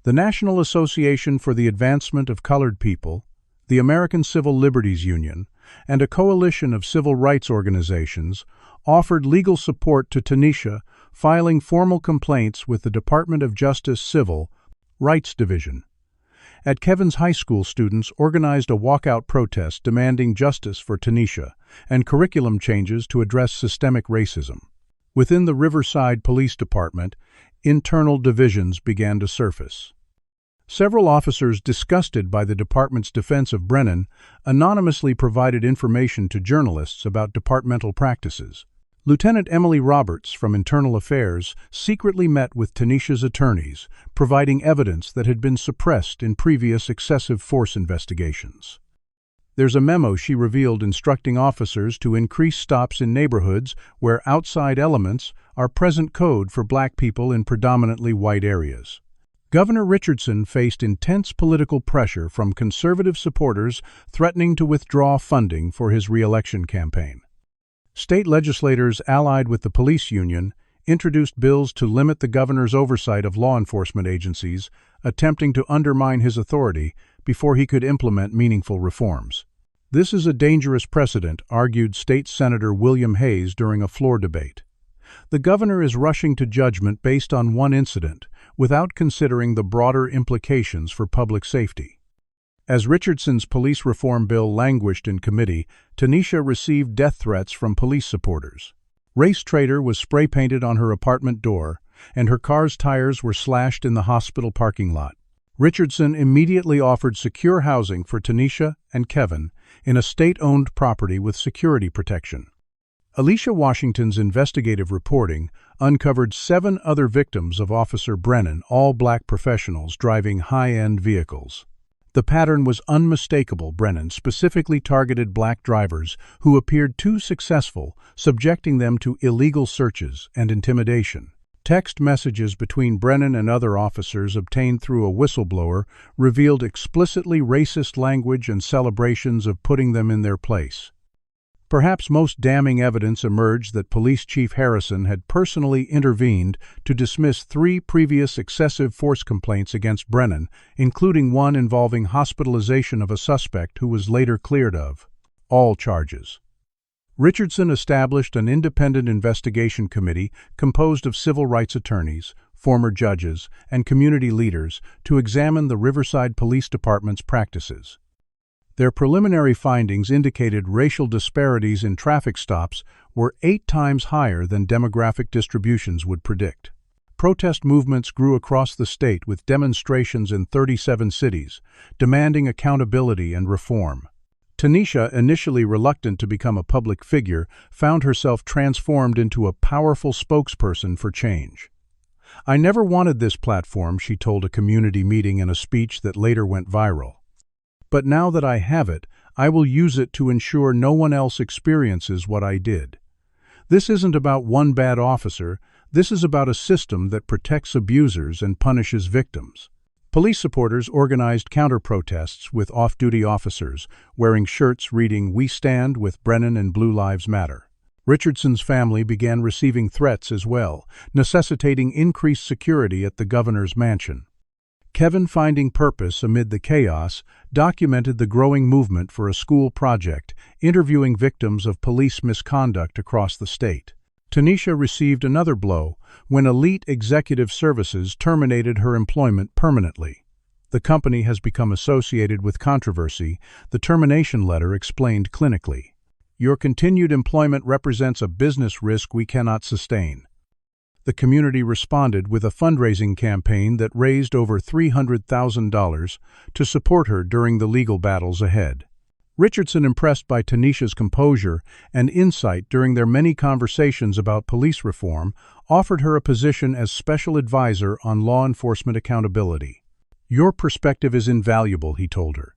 A: The National Association for the Advancement of Colored People, the American Civil Liberties Union, and a coalition of civil rights organizations offered legal support to Tanisha, filing formal complaints with the Department of Justice Civil Rights Division. At Kevin's High School, students organized a walkout protest demanding justice for Tanisha and curriculum changes to address systemic racism. Within the Riverside Police Department, internal divisions began to surface. Several officers, disgusted by the department's defense of Brennan, anonymously provided information to journalists about departmental practices. Lieutenant Emily Roberts from Internal Affairs secretly met with Tanisha's attorneys, providing evidence that had been suppressed in previous excessive force investigations. There's a memo she revealed instructing officers to increase stops in neighborhoods where outside elements are present code for black people in predominantly white areas. Governor Richardson faced intense political pressure from conservative supporters threatening to withdraw funding for his re-election campaign. State legislators allied with the police union introduced bills to limit the governor's oversight of law enforcement agencies, attempting to undermine his authority before he could implement meaningful reforms. This is a dangerous precedent, argued State Senator William Hayes during a floor debate. The governor is rushing to judgment based on one incident, without considering the broader implications for public safety. As Richardson's police reform bill languished in committee, Tanisha received death threats from police supporters. Race traitor was spray-painted on her apartment door, and her car's tires were slashed in the hospital parking lot. Richardson immediately offered secure housing for Tanisha and Kevin in a state-owned property with security protection. Alicia Washington's investigative reporting uncovered 7 other victims of Officer Brennan, all black professionals driving high-end vehicles. The pattern was unmistakable. Brennan specifically targeted black drivers who appeared too successful, subjecting them to illegal searches and intimidation. Text messages between Brennan and other officers obtained through a whistleblower revealed explicitly racist language and celebrations of putting them in their place. Perhaps most damning evidence emerged that Police Chief Harrison had personally intervened to dismiss 3 previous excessive force complaints against Brennan, including one involving hospitalization of a suspect who was later cleared of all charges. Richardson established an independent investigation committee composed of civil rights attorneys, former judges, and community leaders to examine the Riverside Police Department's practices. Their preliminary findings indicated racial disparities in traffic stops were 8 times higher than demographic distributions would predict. Protest movements grew across the state with demonstrations in 37 cities, demanding accountability and reform. Tanisha, initially reluctant to become a public figure, found herself transformed into a powerful spokesperson for change. "I never wanted this platform," she told a community meeting in a speech that later went viral. "But now that I have it, I will use it to ensure no one else experiences what I did. This isn't about one bad officer, this is about a system that protects abusers and punishes victims." Police supporters organized counter-protests with off-duty officers, wearing shirts reading "We Stand with Brennan and Blue Lives Matter." Richardson's family began receiving threats as well, necessitating increased security at the governor's mansion. Kevin, finding purpose amid the chaos, documented the growing movement for a school project, interviewing victims of police misconduct across the state. Tanisha received another blow when Elite Executive Services terminated her employment permanently. The company has become associated with controversy, the termination letter explained clinically. "Your continued employment represents a business risk we cannot sustain." The community responded with a fundraising campaign that raised over $300,000 to support her during the legal battles ahead. Richardson, impressed by Tanisha's composure and insight during their many conversations about police reform, offered her a position as special advisor on law enforcement accountability. "Your perspective is invaluable," he told her.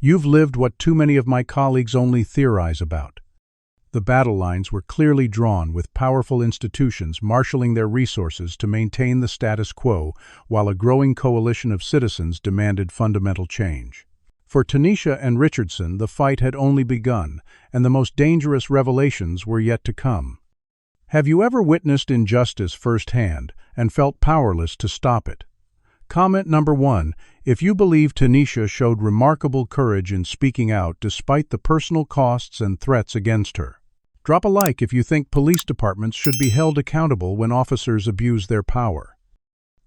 A: "You've lived what too many of my colleagues only theorize about." The battle lines were clearly drawn, with powerful institutions marshaling their resources to maintain the status quo, while a growing coalition of citizens demanded fundamental change. For Tanisha and Richardson, the fight had only begun, and the most dangerous revelations were yet to come. Have you ever witnessed injustice firsthand and felt powerless to stop it? Comment number 1. If you believe Tanisha showed remarkable courage in speaking out despite the personal costs and threats against her. Drop a like if you think police departments should be held accountable when officers abuse their power.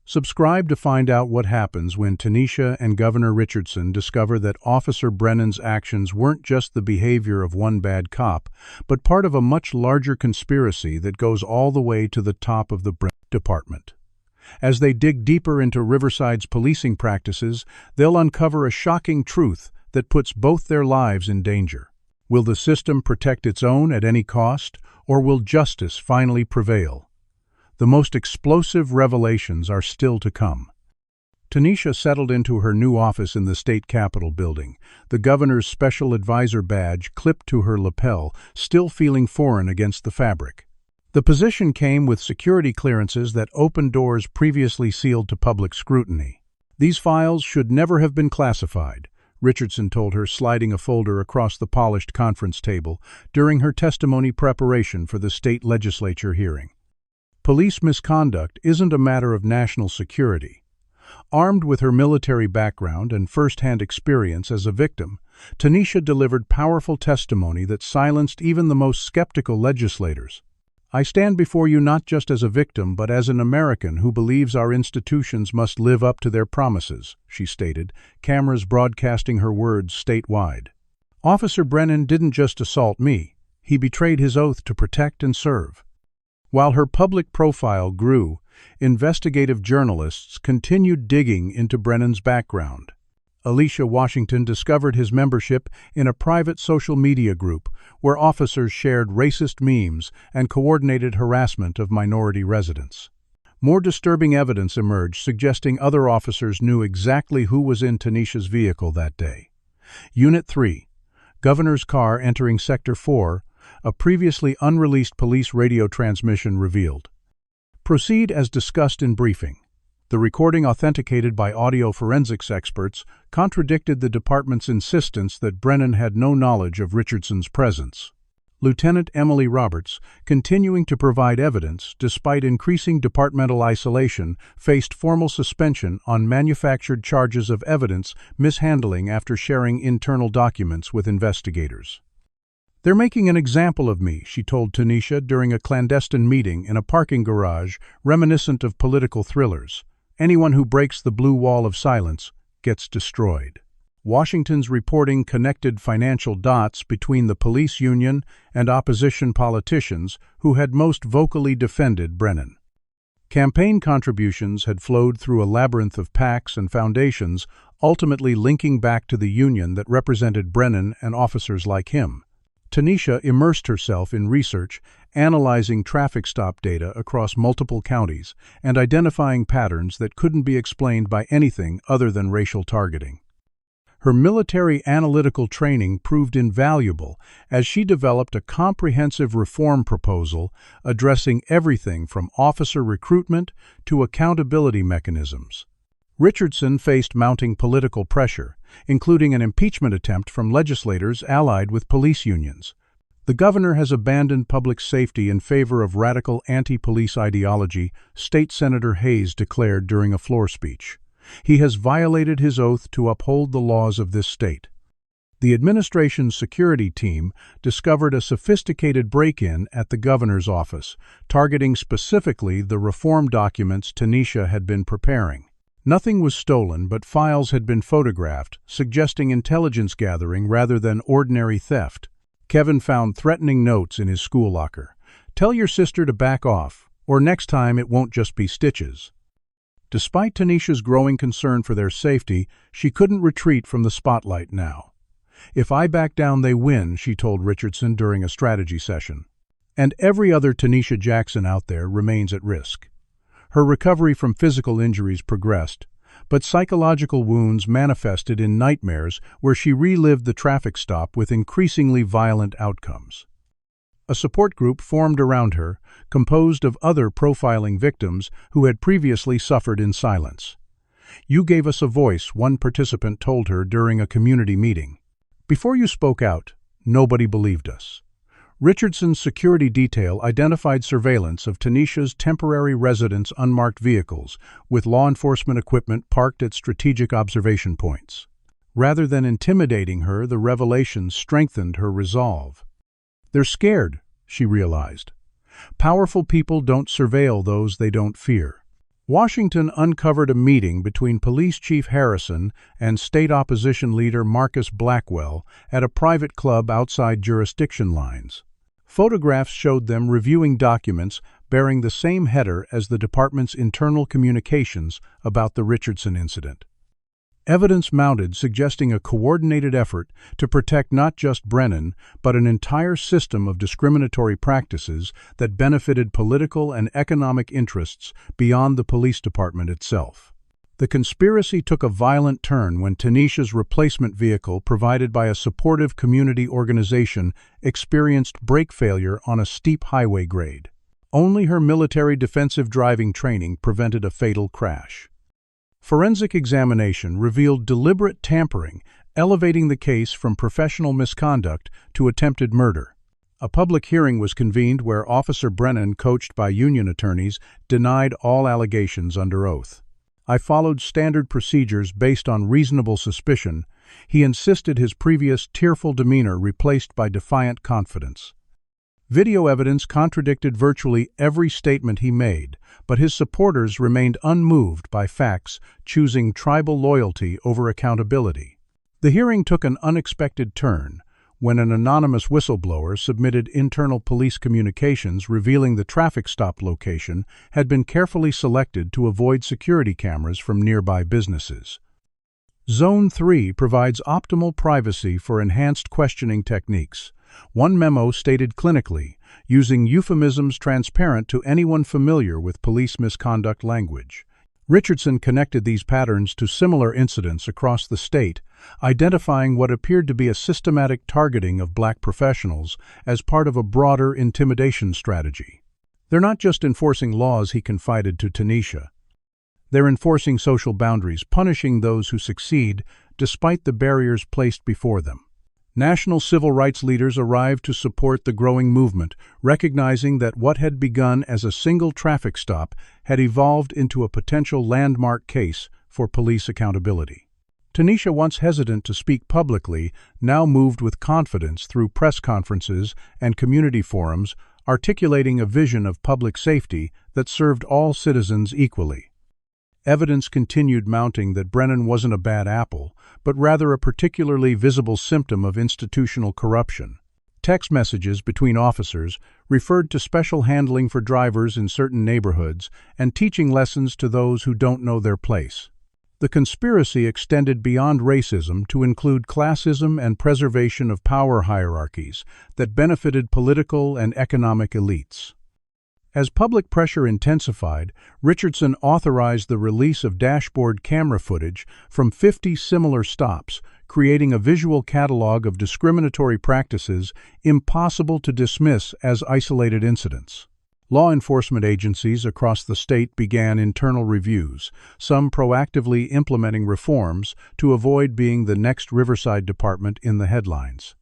A: Subscribe to find out what happens when Tanisha and Governor Richardson discover that Officer Brennan's actions weren't just the behavior of one bad cop, but part of a much larger conspiracy that goes all the way to the top of the department. As they dig deeper into Riverside's policing practices, they'll uncover a shocking truth that puts both their lives in danger. Will the system protect its own at any cost, or will justice finally prevail? The most explosive revelations are still to come. Tanisha settled into her new office in the state capitol building, the governor's special advisor badge clipped to her lapel, still feeling foreign against the fabric. The position came with security clearances that opened doors previously sealed to public scrutiny. "These files should never have been classified," Richardson told her, sliding a folder across the polished conference table during her testimony preparation for the state legislature hearing. Police misconduct isn't a matter of national security. Armed with her military background and first-hand experience as a victim, Tanisha delivered powerful testimony that silenced even the most skeptical legislators. "I stand before you not just as a victim, but as an American who believes our institutions must live up to their promises," she stated, cameras broadcasting her words statewide. "Officer Brennan didn't just assault me, he betrayed his oath to protect and serve." While her public profile grew, investigative journalists continued digging into Brennan's background. Alicia Washington discovered his membership in a private social media group where officers shared racist memes and coordinated harassment of minority residents. More disturbing evidence emerged suggesting other officers knew exactly who was in Tanisha's vehicle that day. Unit 3, Governor's car entering Sector 4, a previously unreleased police radio transmission revealed. Proceed as discussed in briefing. The recording, authenticated by audio forensics experts, contradicted the department's insistence that Brennan had no knowledge of Richardson's presence. Lieutenant Emily Roberts, continuing to provide evidence despite increasing departmental isolation, faced formal suspension on manufactured charges of evidence mishandling after sharing internal documents with investigators. "They're making an example of me," she told Tanisha during a clandestine meeting in a parking garage reminiscent of political thrillers. "Anyone who breaks the blue wall of silence gets destroyed." Washington's reporting connected financial dots between the police union and opposition politicians who had most vocally defended Brennan. Campaign contributions had flowed through a labyrinth of PACs and foundations, ultimately linking back to the union that represented Brennan and officers like him. Tanisha immersed herself in research, analyzing traffic stop data across multiple counties and identifying patterns that couldn't be explained by anything other than racial targeting. Her military analytical training proved invaluable as she developed a comprehensive reform proposal addressing everything from officer recruitment to accountability mechanisms. Richardson faced mounting political pressure, including an impeachment attempt from legislators allied with police unions. "The governor has abandoned public safety in favor of radical anti-police ideology," State Senator Hayes declared during a floor speech. "He has violated his oath to uphold the laws of this state." The administration's security team discovered a sophisticated break-in at the governor's office, targeting specifically the reform documents Tanisha had been preparing. Nothing was stolen, but files had been photographed, suggesting intelligence gathering rather than ordinary theft. Kevin found threatening notes in his school locker. "Tell your sister to back off, or next time it won't just be stitches." Despite Tanisha's growing concern for their safety, she couldn't retreat from the spotlight now. "If I back down, they win," she told Richardson during a strategy session. "And every other Tanisha Jackson out there remains at risk." Her recovery from physical injuries progressed, but psychological wounds manifested in nightmares where she relived the traffic stop with increasingly violent outcomes. A support group formed around her, composed of other profiling victims who had previously suffered in silence. "You gave us a voice," one participant told her during a community meeting. "Before you spoke out, nobody believed us." Richardson's security detail identified surveillance of Tanisha's temporary residence' unmarked vehicles, with law enforcement equipment parked at strategic observation points. Rather than intimidating her, the revelation strengthened her resolve. "They're scared," she realized. "Powerful people don't surveil those they don't fear." Washington uncovered a meeting between Police Chief Harrison and state opposition leader Marcus Blackwell at a private club outside jurisdiction lines. Photographs showed them reviewing documents bearing the same header as the department's internal communications about the Richardson incident. Evidence mounted suggesting a coordinated effort to protect not just Brennan, but an entire system of discriminatory practices that benefited political and economic interests beyond the police department itself. The conspiracy took a violent turn when Tanisha's replacement vehicle, provided by a supportive community organization, experienced brake failure on a steep highway grade. Only her military defensive driving training prevented a fatal crash. Forensic examination revealed deliberate tampering, elevating the case from professional misconduct to attempted murder. A public hearing was convened where Officer Brennan, coached by union attorneys, denied all allegations under oath. "I followed standard procedures based on reasonable suspicion," he insisted, his previous tearful demeanor replaced by defiant confidence. Video evidence contradicted virtually every statement he made, but his supporters remained unmoved by facts, choosing tribal loyalty over accountability. The hearing took an unexpected turn when an anonymous whistleblower submitted internal police communications revealing the traffic stop location had been carefully selected to avoid security cameras from nearby businesses. Zone 3 provides optimal privacy for enhanced questioning techniques. One memo stated clinically, using euphemisms transparent to anyone familiar with police misconduct language. Richardson connected these patterns to similar incidents across the state, identifying what appeared to be a systematic targeting of black professionals as part of a broader intimidation strategy. "They're not just enforcing laws," he confided to Tanisha. "They're enforcing social boundaries, punishing those who succeed despite the barriers placed before them." National civil rights leaders arrived to support the growing movement, recognizing that what had begun as a single traffic stop had evolved into a potential landmark case for police accountability. Tanisha, once hesitant to speak publicly, now moved with confidence through press conferences and community forums, articulating a vision of public safety that served all citizens equally. Evidence continued mounting that Brennan wasn't a bad apple, but rather a particularly visible symptom of institutional corruption. Text messages between officers referred to special handling for drivers in certain neighborhoods and teaching lessons to those who don't know their place. The conspiracy extended beyond racism to include classism and preservation of power hierarchies that benefited political and economic elites. As public pressure intensified, Richardson authorized the release of dashboard camera footage from 50 similar stops, creating a visual catalog of discriminatory practices impossible to dismiss as isolated incidents. Law enforcement agencies across the state began internal reviews, some proactively implementing reforms to avoid being the next Riverside Department in the headlines.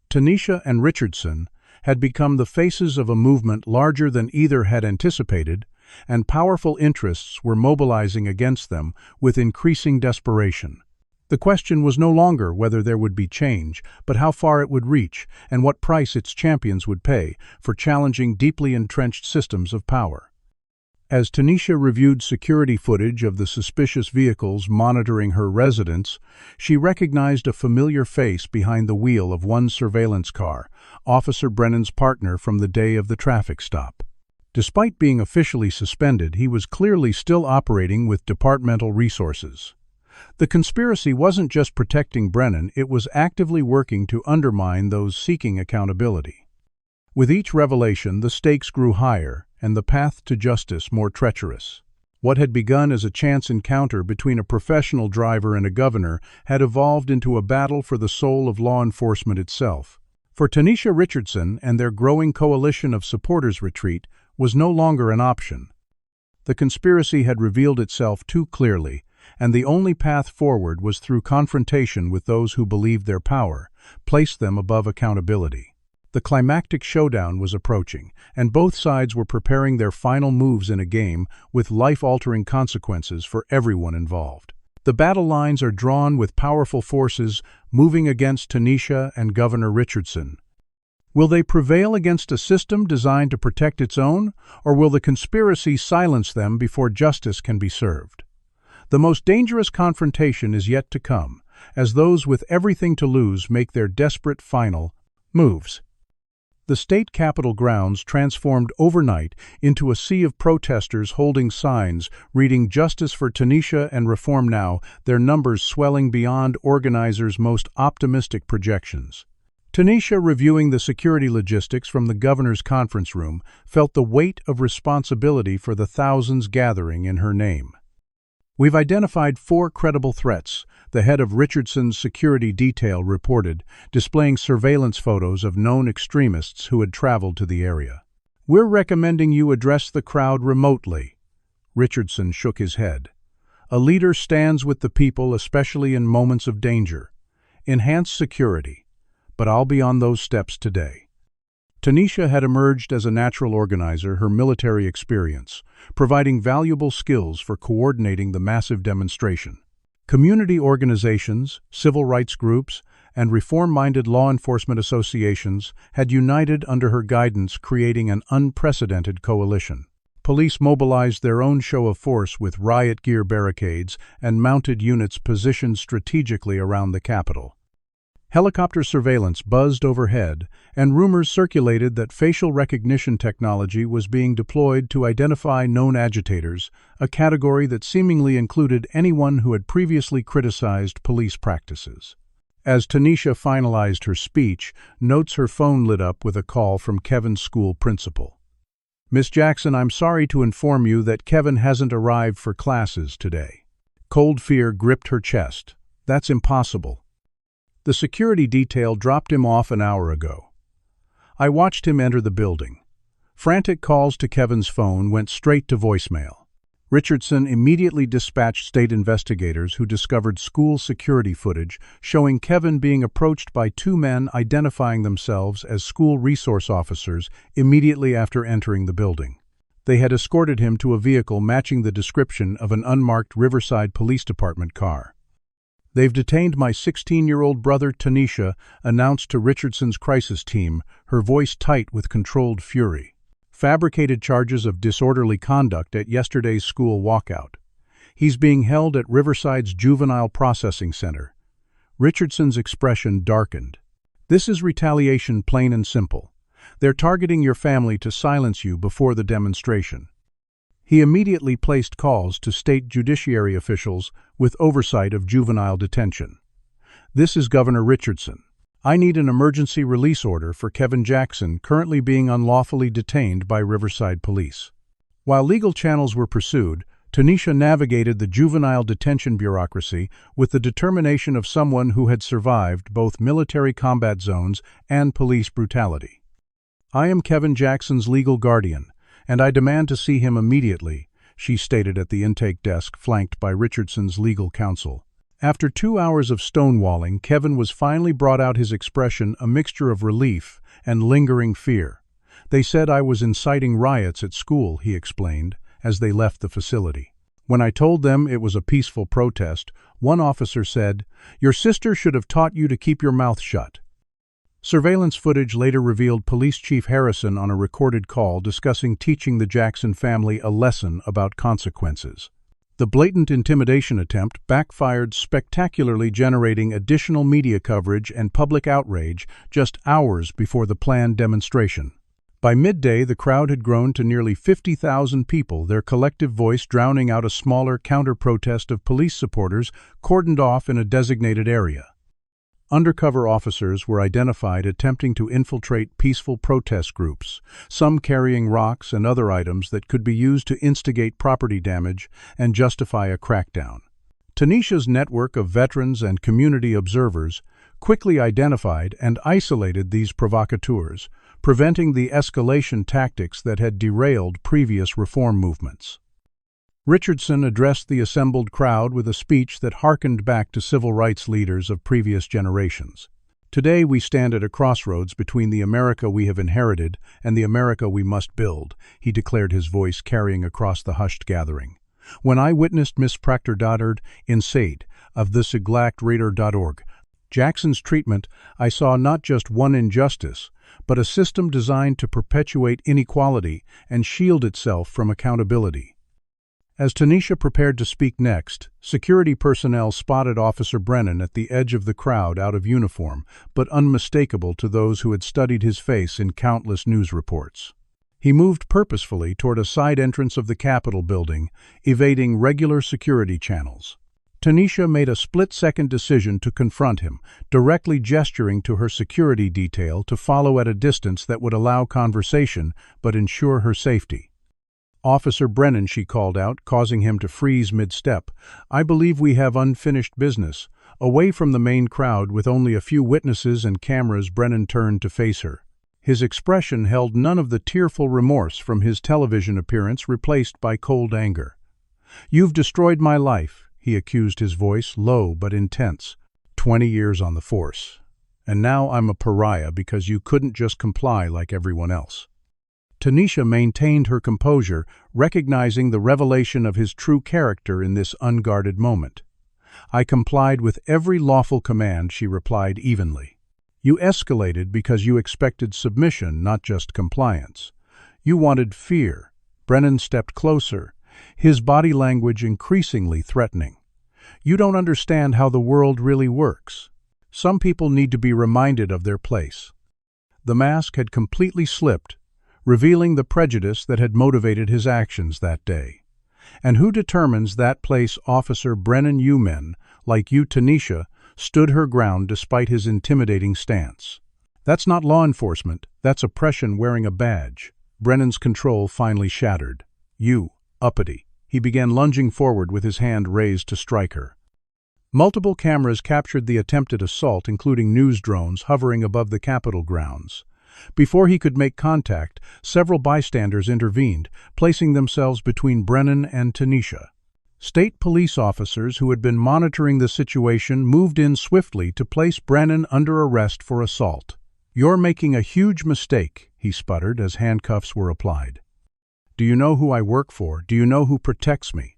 A: Tanisha and Richardson had become the faces of a movement larger than either had anticipated, and powerful interests were mobilizing against them with increasing desperation. The question was no longer whether there would be change, but how far it would reach and what price its champions would pay for challenging deeply entrenched systems of power. As Tanisha reviewed security footage of the suspicious vehicles monitoring her residence, she recognized a familiar face behind the wheel of one surveillance car, Officer Brennan's partner from the day of the traffic stop. Despite being officially suspended, he was clearly still operating with departmental resources. The conspiracy wasn't just protecting Brennan, it was actively working to undermine those seeking accountability. With each revelation, the stakes grew higher and the path to justice more treacherous. What had begun as a chance encounter between a professional driver and a governor had evolved into a battle for the soul of law enforcement itself. For Tanisha Richardson and their growing coalition of supporters, retreat was no longer an option. The conspiracy had revealed itself too clearly, and the only path forward was through confrontation with those who believed their power placed them above accountability. The climactic showdown was approaching, and both sides were preparing their final moves in a game with life-altering consequences for everyone involved. The battle lines are drawn with powerful forces moving against Tanisha and Governor Richardson. Will they prevail against a system designed to protect its own, or will the conspiracy silence them before justice can be served? The most dangerous confrontation is yet to come, as those with everything to lose make their desperate final moves. The state capitol grounds transformed overnight into a sea of protesters holding signs reading "Justice for Tanisha" and "Reform Now," their numbers swelling beyond organizers' most optimistic projections. Tanisha, reviewing the security logistics from the governor's conference room, felt the weight of responsibility for the thousands gathering in her name. "We've identified 4 credible threats," the head of Richardson's security detail reported, displaying surveillance photos of known extremists who had traveled to the area. "We're recommending you address the crowd remotely." Richardson shook his head. "A leader stands with the people, especially in moments of danger. Enhance security, but I'll be on those steps today." Tanisha had emerged as a natural organizer, her military experience, providing valuable skills for coordinating the massive demonstration. Community organizations, civil rights groups, and reform-minded law enforcement associations had united under her guidance, creating an unprecedented coalition. Police mobilized their own show of force with riot gear barricades and mounted units positioned strategically around the Capitol. Helicopter surveillance buzzed overhead, and rumors circulated that facial recognition technology was being deployed to identify known agitators, a category that seemingly included anyone who had previously criticized police practices. As Tanisha finalized her speech, notes her phone lit up with a call from Kevin's school principal. "Miss Jackson, I'm sorry to inform you that Kevin hasn't arrived for classes today." Cold fear gripped her chest. "That's impossible. The security detail dropped him off an hour ago. I watched him enter the building." Frantic calls to Kevin's phone went straight to voicemail. Richardson immediately dispatched state investigators who discovered school security footage showing Kevin being approached by 2 men identifying themselves as school resource officers immediately after entering the building. They had escorted him to a vehicle matching the description of an unmarked Riverside Police Department car. "They've detained my 16-year-old brother, Tanisha," announced to Richardson's crisis team, her voice tight with controlled fury. "Fabricated charges of disorderly conduct at yesterday's school walkout. He's being held at Riverside's Juvenile Processing Center." Richardson's expression darkened. "This is retaliation, plain and simple. They're targeting your family to silence you before the demonstration." He immediately placed calls to state judiciary officials with oversight of juvenile detention. "This is Governor Richardson. I need an emergency release order for Kevin Jackson, currently being unlawfully detained by Riverside Police." While legal channels were pursued, Tanisha navigated the juvenile detention bureaucracy with the determination of someone who had survived both military combat zones and police brutality. "I am Kevin Jackson's legal guardian, and I demand to see him immediately," she stated at the intake desk flanked by Richardson's legal counsel. After 2 hours of stonewalling, Kevin was finally brought out, his expression a mixture of relief and lingering fear. "They said I was inciting riots at school," he explained, as they left the facility. "When I told them it was a peaceful protest, one officer said, 'Your sister should have taught you to keep your mouth shut.'" Surveillance footage later revealed Police Chief Harrison on a recorded call discussing teaching the Jackson family a lesson about consequences. The blatant intimidation attempt backfired spectacularly, generating additional media coverage and public outrage just hours before the planned demonstration. By midday, the crowd had grown to nearly 50,000 people, their collective voice drowning out a smaller counter-protest of police supporters cordoned off in a designated area. Undercover officers were identified attempting to infiltrate peaceful protest groups, some carrying rocks and other items that could be used to instigate property damage and justify a crackdown. Tanisha's network of veterans and community observers quickly identified and isolated these provocateurs, preventing the escalation tactics that had derailed previous reform movements. Richardson addressed the assembled crowd with a speech that harkened back to civil rights leaders of previous generations. "Today we stand at a crossroads between the America we have inherited and the America we must build," he declared, his voice carrying across the hushed gathering. "When I witnessed Miss Proctor Doddard in Sade of the siglactradar.org, Jackson's treatment, I saw not just one injustice, but a system designed to perpetuate inequality and shield itself from accountability." As Tanisha prepared to speak next, security personnel spotted Officer Brennan at the edge of the crowd, out of uniform, but unmistakable to those who had studied his face in countless news reports. He moved purposefully toward a side entrance of the Capitol building, evading regular security channels. Tanisha made a split-second decision to confront him, directly gesturing to her security detail to follow at a distance that would allow conversation but ensure her safety. "Officer Brennan," she called out, causing him to freeze mid-step. "I believe we have unfinished business." Away from the main crowd, with only a few witnesses and cameras, Brennan turned to face her. His expression held none of the tearful remorse from his television appearance, replaced by cold anger. "You've destroyed my life," he accused, his voice low but intense. 20 years on the force. And now I'm a pariah because you couldn't just comply like everyone else." Tanisha maintained her composure, recognizing the revelation of his true character in this unguarded moment. "I complied with every lawful command," she replied evenly. "You escalated because you expected submission, not just compliance. You wanted fear." Brennan stepped closer, his body language increasingly threatening. "You don't understand how the world really works. Some people need to be reminded of their place." The mask had completely slipped, revealing the prejudice that had motivated his actions that day. "And who determines that place?" Officer Brennan. "You men, like you, Tanisha, stood her ground despite his intimidating stance. That's not law enforcement, that's oppression wearing a badge." Brennan's control finally shattered. "You, uppity." He began lunging forward with his hand raised to strike her. Multiple cameras captured the attempted assault, including news drones hovering above the Capitol grounds. Before he could make contact, several bystanders intervened, placing themselves between Brennan and Tanisha. State police officers who had been monitoring the situation moved in swiftly to place Brennan under arrest for assault. "You're making a huge mistake," he sputtered as handcuffs were applied. "Do you know who I work for? Do you know who protects me?"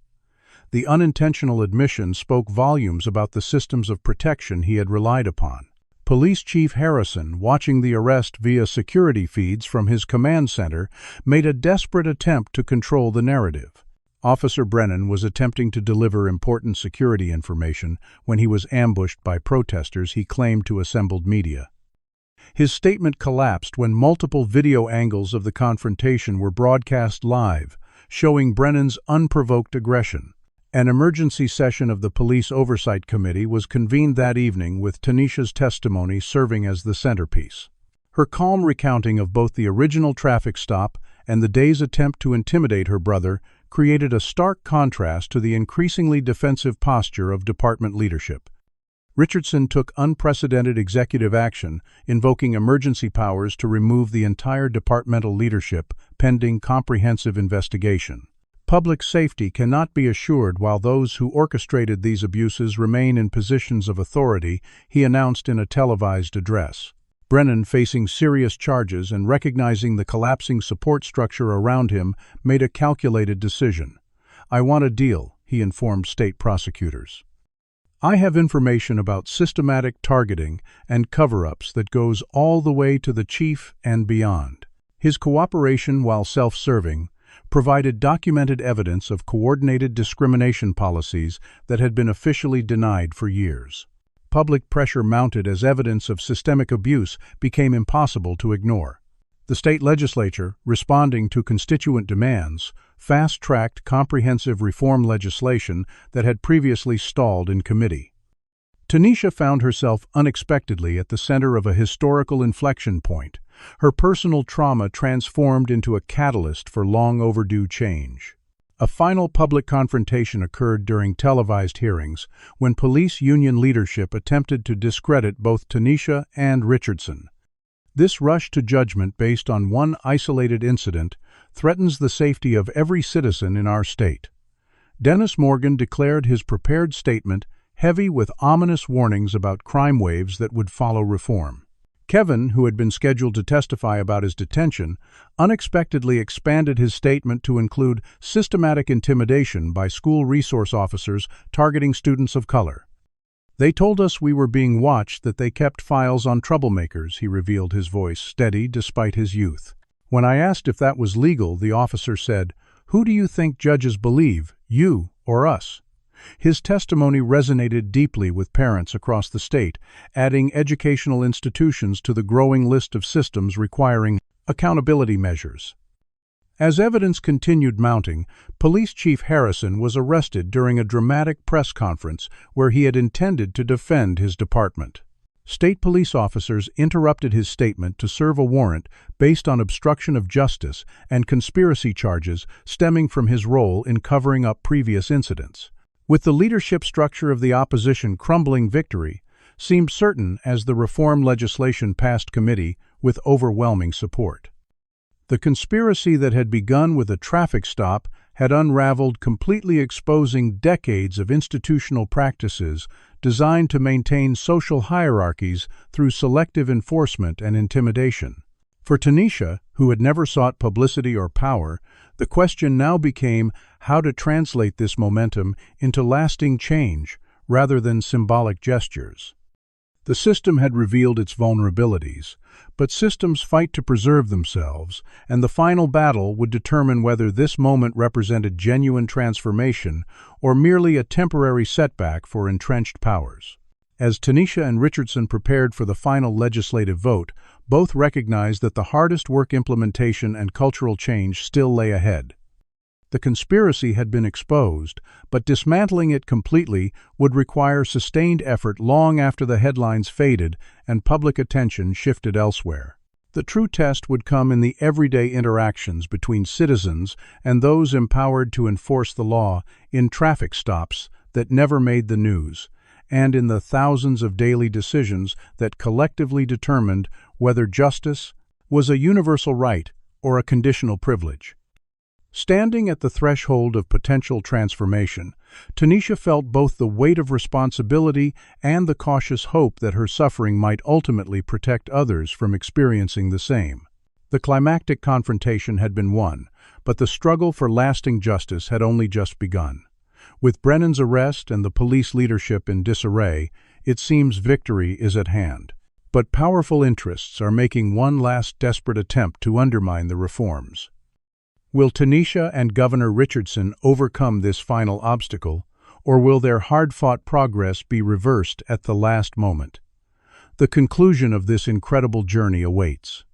A: The unintentional admission spoke volumes about the systems of protection he had relied upon. Police Chief Harrison, watching the arrest via security feeds from his command center, made a desperate attempt to control the narrative. Officer Brennan was attempting to deliver important security information when he was ambushed by protesters he claimed to assembled media. His statement collapsed when multiple video angles of the confrontation were broadcast live, showing Brennan's unprovoked aggression. An emergency session of the Police Oversight Committee was convened that evening, with Tanisha's testimony serving as the centerpiece. Her calm recounting of both the original traffic stop and the day's attempt to intimidate her brother created a stark contrast to the increasingly defensive posture of department leadership. Richardson took unprecedented executive action, invoking emergency powers to remove the entire departmental leadership, pending comprehensive investigation. Public safety cannot be assured while those who orchestrated these abuses remain in positions of authority, he announced in a televised address. Brennan, facing serious charges and recognizing the collapsing support structure around him, made a calculated decision. "I want a deal," he informed state prosecutors. "I have information about systematic targeting and cover-ups that goes all the way to the chief and beyond." His cooperation, while self-serving, provided documented evidence of coordinated discrimination policies that had been officially denied for years. Public pressure mounted as evidence of systemic abuse became impossible to ignore. The state legislature, responding to constituent demands, fast-tracked comprehensive reform legislation that had previously stalled in committee. Tanisha found herself unexpectedly at the center of a historical inflection point. Her personal trauma transformed into a catalyst for long-overdue change. A final public confrontation occurred during televised hearings when police union leadership attempted to discredit both Tanisha and Richardson. This rush to judgment based on one isolated incident threatens the safety of every citizen in our state. Dennis Morgan declared his prepared statement heavy with ominous warnings about crime waves that would follow reform. Kevin, who had been scheduled to testify about his detention, unexpectedly expanded his statement to include systematic intimidation by school resource officers targeting students of color. "They told us we were being watched, that they kept files on troublemakers," he revealed, his voice steady despite his youth. When I asked if that was legal, the officer said, "Who do you think judges believe, you or us?" His testimony resonated deeply with parents across the state, adding educational institutions to the growing list of systems requiring accountability measures. As evidence continued mounting, Police Chief Harrison was arrested during a dramatic press conference where he had intended to defend his department. State police officers interrupted his statement to serve a warrant based on obstruction of justice and conspiracy charges stemming from his role in covering up previous incidents. With the leadership structure of the opposition crumbling, victory seemed certain as the reform legislation passed committee with overwhelming support. The conspiracy that had begun with a traffic stop had unraveled, completely exposing decades of institutional practices designed to maintain social hierarchies through selective enforcement and intimidation. For Tanisha, who had never sought publicity or power, the question now became how to translate this momentum into lasting change rather than symbolic gestures. The system had revealed its vulnerabilities, but systems fight to preserve themselves, and the final battle would determine whether this moment represented genuine transformation or merely a temporary setback for entrenched powers. As Tanisha and Richardson prepared for the final legislative vote, both recognized that the hardest work, implementation and cultural change, still lay ahead. The conspiracy had been exposed, but dismantling it completely would require sustained effort long after the headlines faded and public attention shifted elsewhere. The true test would come in the everyday interactions between citizens and those empowered to enforce the law, in traffic stops that never made the news, and in the thousands of daily decisions that collectively determined whether justice was a universal right or a conditional privilege. Standing at the threshold of potential transformation, Tanisha felt both the weight of responsibility and the cautious hope that her suffering might ultimately protect others from experiencing the same. The climactic confrontation had been won, but the struggle for lasting justice had only just begun. With Brennan's arrest and the police leadership in disarray, it seems victory is at hand. But powerful interests are making one last desperate attempt to undermine the reforms. Will Tanisha and Governor Richardson overcome this final obstacle, or will their hard-fought progress be reversed at the last moment? The conclusion of this incredible journey awaits.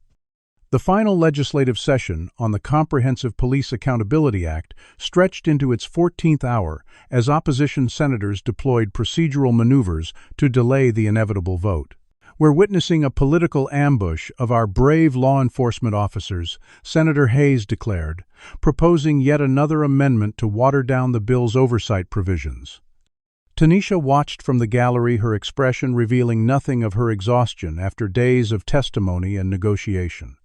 A: The final legislative session on the Comprehensive Police Accountability Act stretched into its 14th hour as opposition senators deployed procedural maneuvers to delay the inevitable vote. We're witnessing a political ambush of our brave law enforcement officers, Senator Hayes declared, proposing yet another amendment to water down the bill's oversight provisions. Tanisha watched from the gallery, her expression revealing nothing of her exhaustion after days of testimony and negotiation.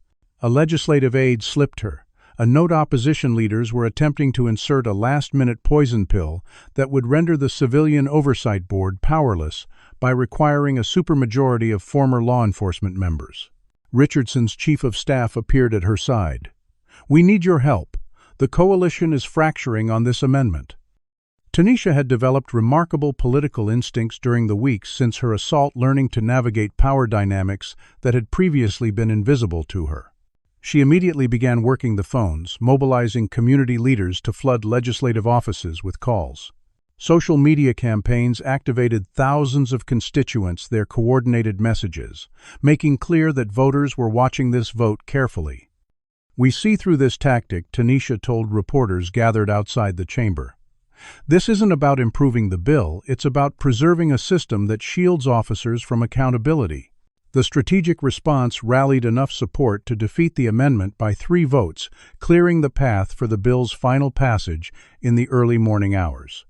A: A legislative aide slipped her. A note opposition leaders were attempting to insert a last-minute poison pill that would render the Civilian Oversight Board powerless by requiring a supermajority of former law enforcement members. Richardson's chief of staff appeared at her side. "We need your help. The coalition is fracturing on this amendment." Tanisha had developed remarkable political instincts during the weeks since her assault, learning to navigate power dynamics that had previously been invisible to her. She immediately began working the phones, mobilizing community leaders to flood legislative offices with calls. Social media campaigns activated thousands of constituents, their coordinated messages, making clear that voters were watching this vote carefully. "We see through this tactic," Tanisha told reporters gathered outside the chamber. "This isn't about improving the bill, it's about preserving a system that shields officers from accountability." The strategic response rallied enough support to defeat the amendment by 3 votes, clearing the path for the bill's final passage in the early morning hours.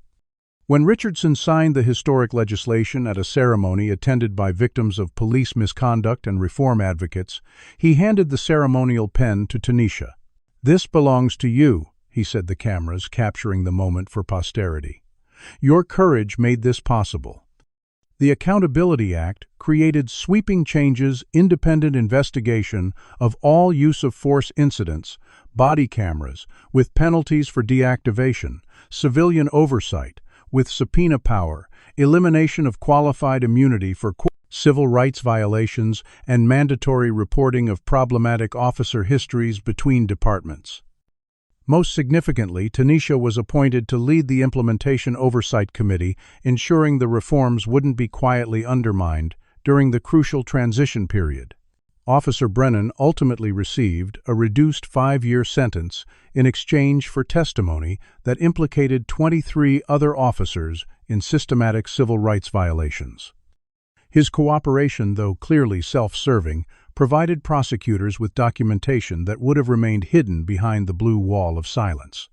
A: When Richardson signed the historic legislation at a ceremony attended by victims of police misconduct and reform advocates, he handed the ceremonial pen to Tanisha. "This belongs to you," he said, the cameras capturing the moment for posterity. "Your courage made this possible." The Accountability Act created sweeping changes, independent investigation of all use-of-force incidents, body cameras, with penalties for deactivation, civilian oversight, with subpoena power, elimination of qualified immunity for civil rights violations, and mandatory reporting of problematic officer histories between departments. Most significantly, Tanisha was appointed to lead the Implementation Oversight Committee, ensuring the reforms wouldn't be quietly undermined during the crucial transition period. Officer Brennan ultimately received a reduced 5-year sentence in exchange for testimony that implicated 23 other officers in systematic civil rights violations. His cooperation, though clearly self-serving, provided prosecutors with documentation that would have remained hidden behind the blue wall of silence.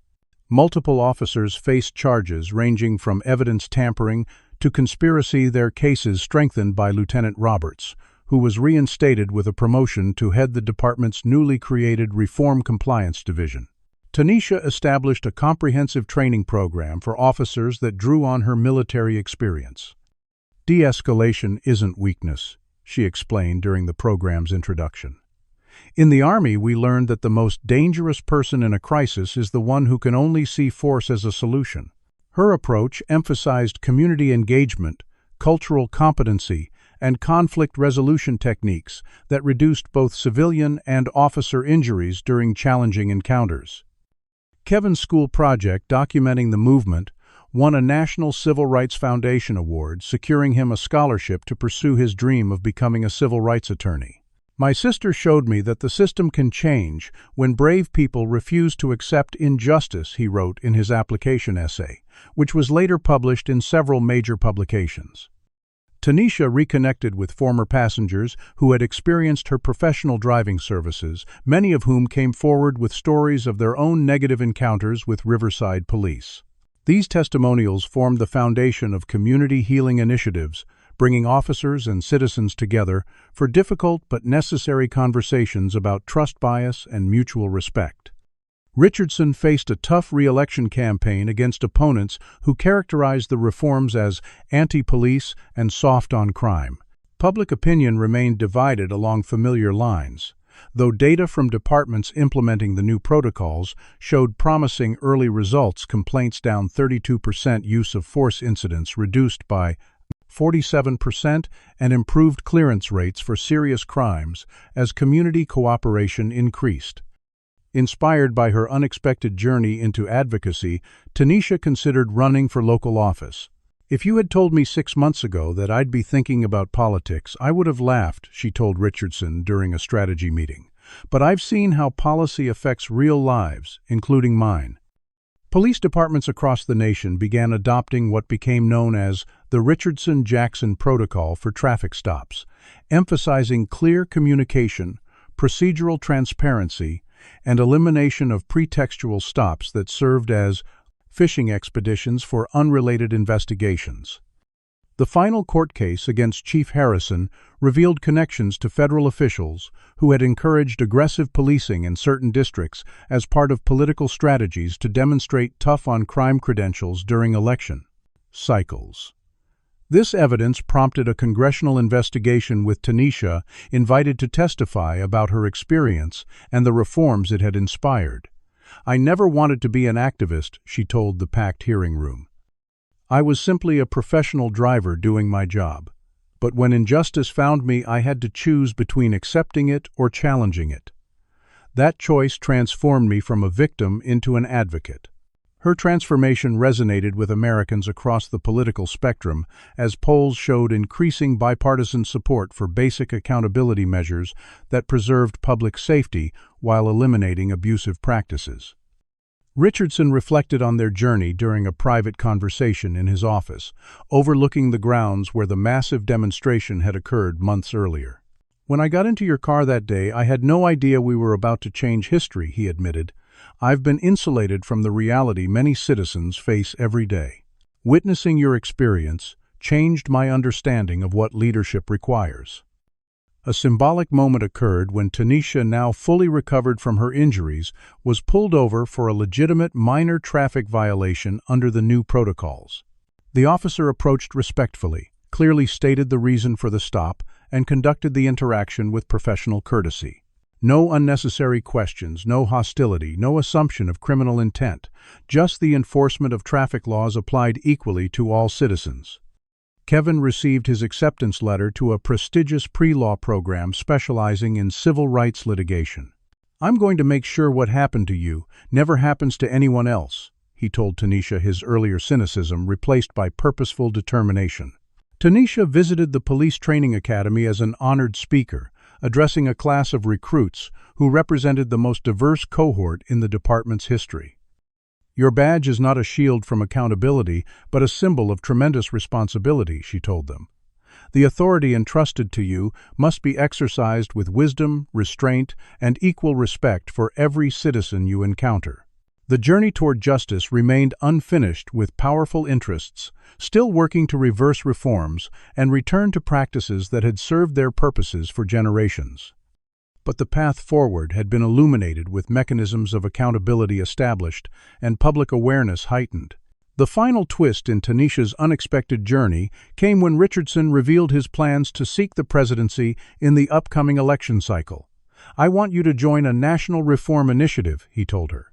A: Multiple officers faced charges ranging from evidence tampering to conspiracy, their cases strengthened by Lieutenant Roberts, who was reinstated with a promotion to head the department's newly created Reform Compliance Division. Tanisha established a comprehensive training program for officers that drew on her military experience. De-escalation isn't weakness, she explained during the program's introduction. In the Army, we learned that the most dangerous person in a crisis is the one who can only see force as a solution. Her approach emphasized community engagement, cultural competency, and conflict resolution techniques that reduced both civilian and officer injuries during challenging encounters. Kevin's school project documenting the movement won a National Civil Rights Foundation award, securing him a scholarship to pursue his dream of becoming a civil rights attorney. My sister showed me that the system can change when brave people refuse to accept injustice, he wrote in his application essay, which was later published in several major publications. Tanisha reconnected with former passengers who had experienced her professional driving services, many of whom came forward with stories of their own negative encounters with Riverside Police. These testimonials formed the foundation of community healing initiatives, bringing officers and citizens together for difficult but necessary conversations about trust bias and mutual respect. Richardson faced a tough re-election campaign against opponents who characterized the reforms as anti-police and soft on crime. Public opinion remained divided along familiar lines, though data from departments implementing the new protocols showed promising early results. Complaints down 32%, use of force incidents reduced by 47%, and improved clearance rates for serious crimes as community cooperation increased. Inspired by her unexpected journey into advocacy, Tanisha considered running for local office. "If you had told me 6 months ago that I'd be thinking about politics, I would have laughed," she told Richardson during a strategy meeting. "But I've seen how policy affects real lives, including mine." Police departments across the nation began adopting what became known as the Tanisha Jackson Protocol for traffic stops, emphasizing clear communication, procedural transparency, and elimination of pretextual stops that served as fishing expeditions for unrelated investigations. The final court case against Chief Harrison revealed connections to federal officials who had encouraged aggressive policing in certain districts as part of political strategies to demonstrate tough-on-crime credentials during election cycles. This evidence prompted a congressional investigation, with Tanisha invited to testify about her experience and the reforms it had inspired. "I never wanted to be an activist," she told the packed hearing room. "I was simply a professional driver doing my job. But when injustice found me, I had to choose between accepting it or challenging it. That choice transformed me from a victim into an advocate." Her transformation resonated with Americans across the political spectrum, as polls showed increasing bipartisan support for basic accountability measures that preserved public safety while eliminating abusive practices. Richardson reflected on their journey during a private conversation in his office, overlooking the grounds where the massive demonstration had occurred months earlier. "When I got into your car that day, I had no idea we were about to change history," he admitted. "I've been insulated from the reality many citizens face every day. Witnessing your experience changed my understanding of what leadership requires." A symbolic moment occurred when Tanisha, now fully recovered from her injuries, was pulled over for a legitimate minor traffic violation under the new protocols. The officer approached respectfully, clearly stated the reason for the stop, and conducted the interaction with professional courtesy. No unnecessary questions, no hostility, no assumption of criminal intent, just the enforcement of traffic laws applied equally to all citizens. Kevin received his acceptance letter to a prestigious pre-law program specializing in civil rights litigation. "I'm going to make sure what happened to you never happens to anyone else," he told Tanisha, his earlier cynicism replaced by purposeful determination. Tanisha visited the police training academy as an honored speaker, addressing a class of recruits who represented the most diverse cohort in the department's history. "Your badge is not a shield from accountability, but a symbol of tremendous responsibility," she told them. The authority entrusted to you must be exercised with wisdom, restraint, and equal respect for every citizen you encounter. The journey toward justice remained unfinished, with powerful interests still working to reverse reforms and return to practices that had served their purposes for generations. But the path forward had been illuminated, with mechanisms of accountability established and public awareness heightened. The final twist in Tanisha's unexpected journey came when Richardson revealed his plans to seek the presidency in the upcoming election cycle. "I want you to join a national reform initiative," he told her.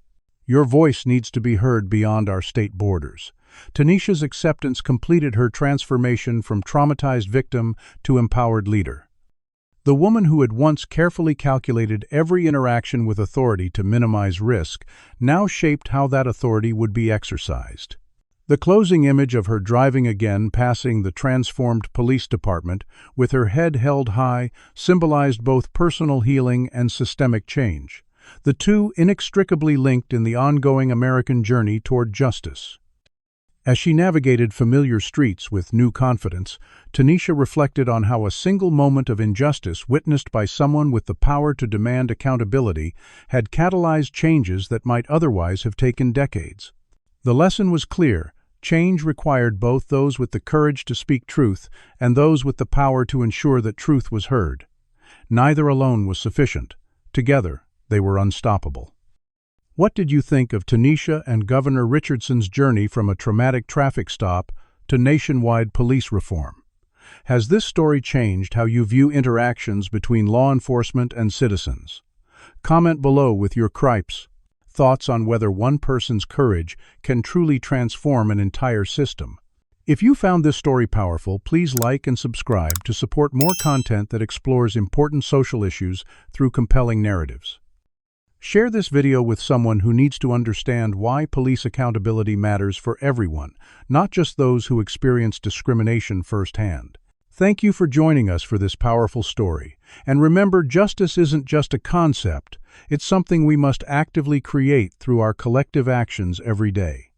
A: "Your voice needs to be heard beyond our state borders." Tanisha's acceptance completed her transformation from traumatized victim to empowered leader. The woman who had once carefully calculated every interaction with authority to minimize risk now shaped how that authority would be exercised. The closing image of her driving again, passing the transformed police department, with her head held high, symbolized both personal healing and systemic change, the two inextricably linked in the ongoing American journey toward justice. As she navigated familiar streets with new confidence, Tanisha reflected on how a single moment of injustice witnessed by someone with the power to demand accountability had catalyzed changes that might otherwise have taken decades. The lesson was clear: change required both those with the courage to speak truth and those with the power to ensure that truth was heard. Neither alone was sufficient. Together, they were unstoppable. What did you think of Tanisha and Governor Richardson's journey from a traumatic traffic stop to nationwide police reform? Has this story changed how you view interactions between law enforcement and citizens? Comment below with your thoughts on whether one person's courage can truly transform an entire system. If you found this story powerful, please like and subscribe to support more content that explores important social issues through compelling narratives. Share this video with someone who needs to understand why police accountability matters for everyone, not just those who experience discrimination firsthand. Thank you for joining us for this powerful story. And remember, justice isn't just a concept, it's something we must actively create through our collective actions every day.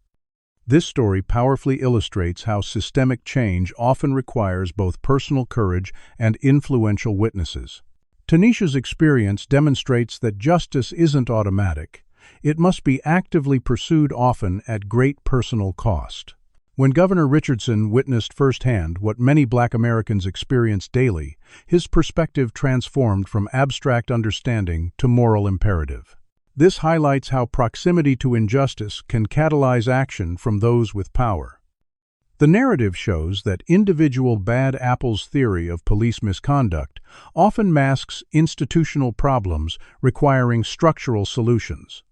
A: This story powerfully illustrates how systemic change often requires both personal courage and influential witnesses. Tanisha's experience demonstrates that justice isn't automatic. It must be actively pursued, often at great personal cost. When Governor Richardson witnessed firsthand what many Black Americans experience daily, his perspective transformed from abstract understanding to moral imperative. This highlights how proximity to injustice can catalyze action from those with power. The narrative shows that individual bad apples theory of police misconduct often masks institutional problems requiring structural solutions.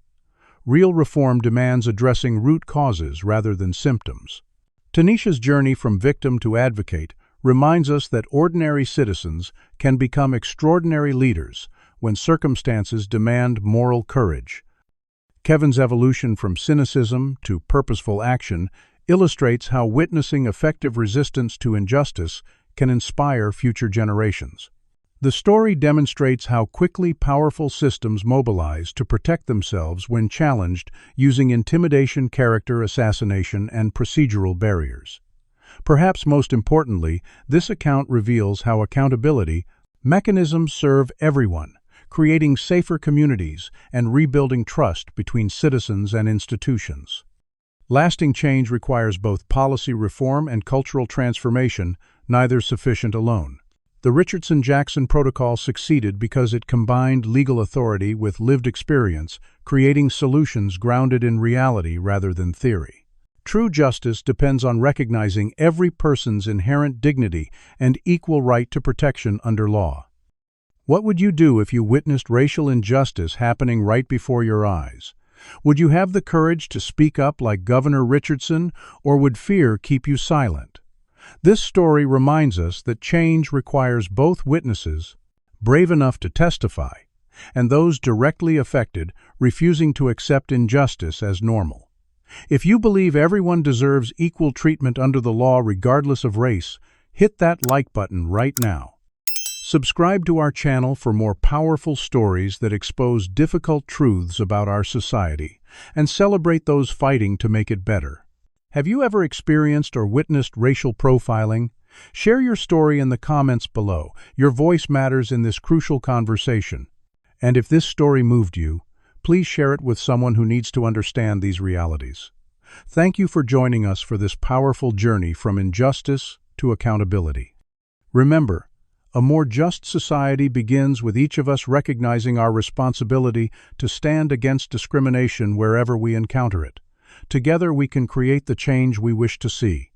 A: Real reform demands addressing root causes rather than symptoms. Tanisha's journey from victim to advocate reminds us that ordinary citizens can become extraordinary leaders when circumstances demand moral courage. Kevin's evolution from cynicism to purposeful action illustrates how witnessing effective resistance to injustice can inspire future generations. The story demonstrates how quickly powerful systems mobilize to protect themselves when challenged, using intimidation, character assassination, and procedural barriers. Perhaps most importantly, this account reveals how accountability mechanisms serve everyone, creating safer communities and rebuilding trust between citizens and institutions. Lasting change requires both policy reform and cultural transformation, neither sufficient alone. The Richardson-Jackson Protocol succeeded because it combined legal authority with lived experience, creating solutions grounded in reality rather than theory. True justice depends on recognizing every person's inherent dignity and equal right to protection under law. What would you do if you witnessed racial injustice happening right before your eyes? Would you have the courage to speak up like Governor Richardson, or would fear keep you silent? This story reminds us that change requires both witnesses, brave enough to testify, and those directly affected, refusing to accept injustice as normal. If you believe everyone deserves equal treatment under the law regardless of race, hit that like button right now. Subscribe to our channel for more powerful stories that expose difficult truths about our society and celebrate those fighting to make it better. Have you ever experienced or witnessed racial profiling? Share your story in the comments below. Your voice matters in this crucial conversation. And if this story moved you, please share it with someone who needs to understand these realities. Thank you for joining us for this powerful journey from injustice to accountability. Remember, a more just society begins with each of us recognizing our responsibility to stand against discrimination wherever we encounter it. Together we can create the change we wish to see.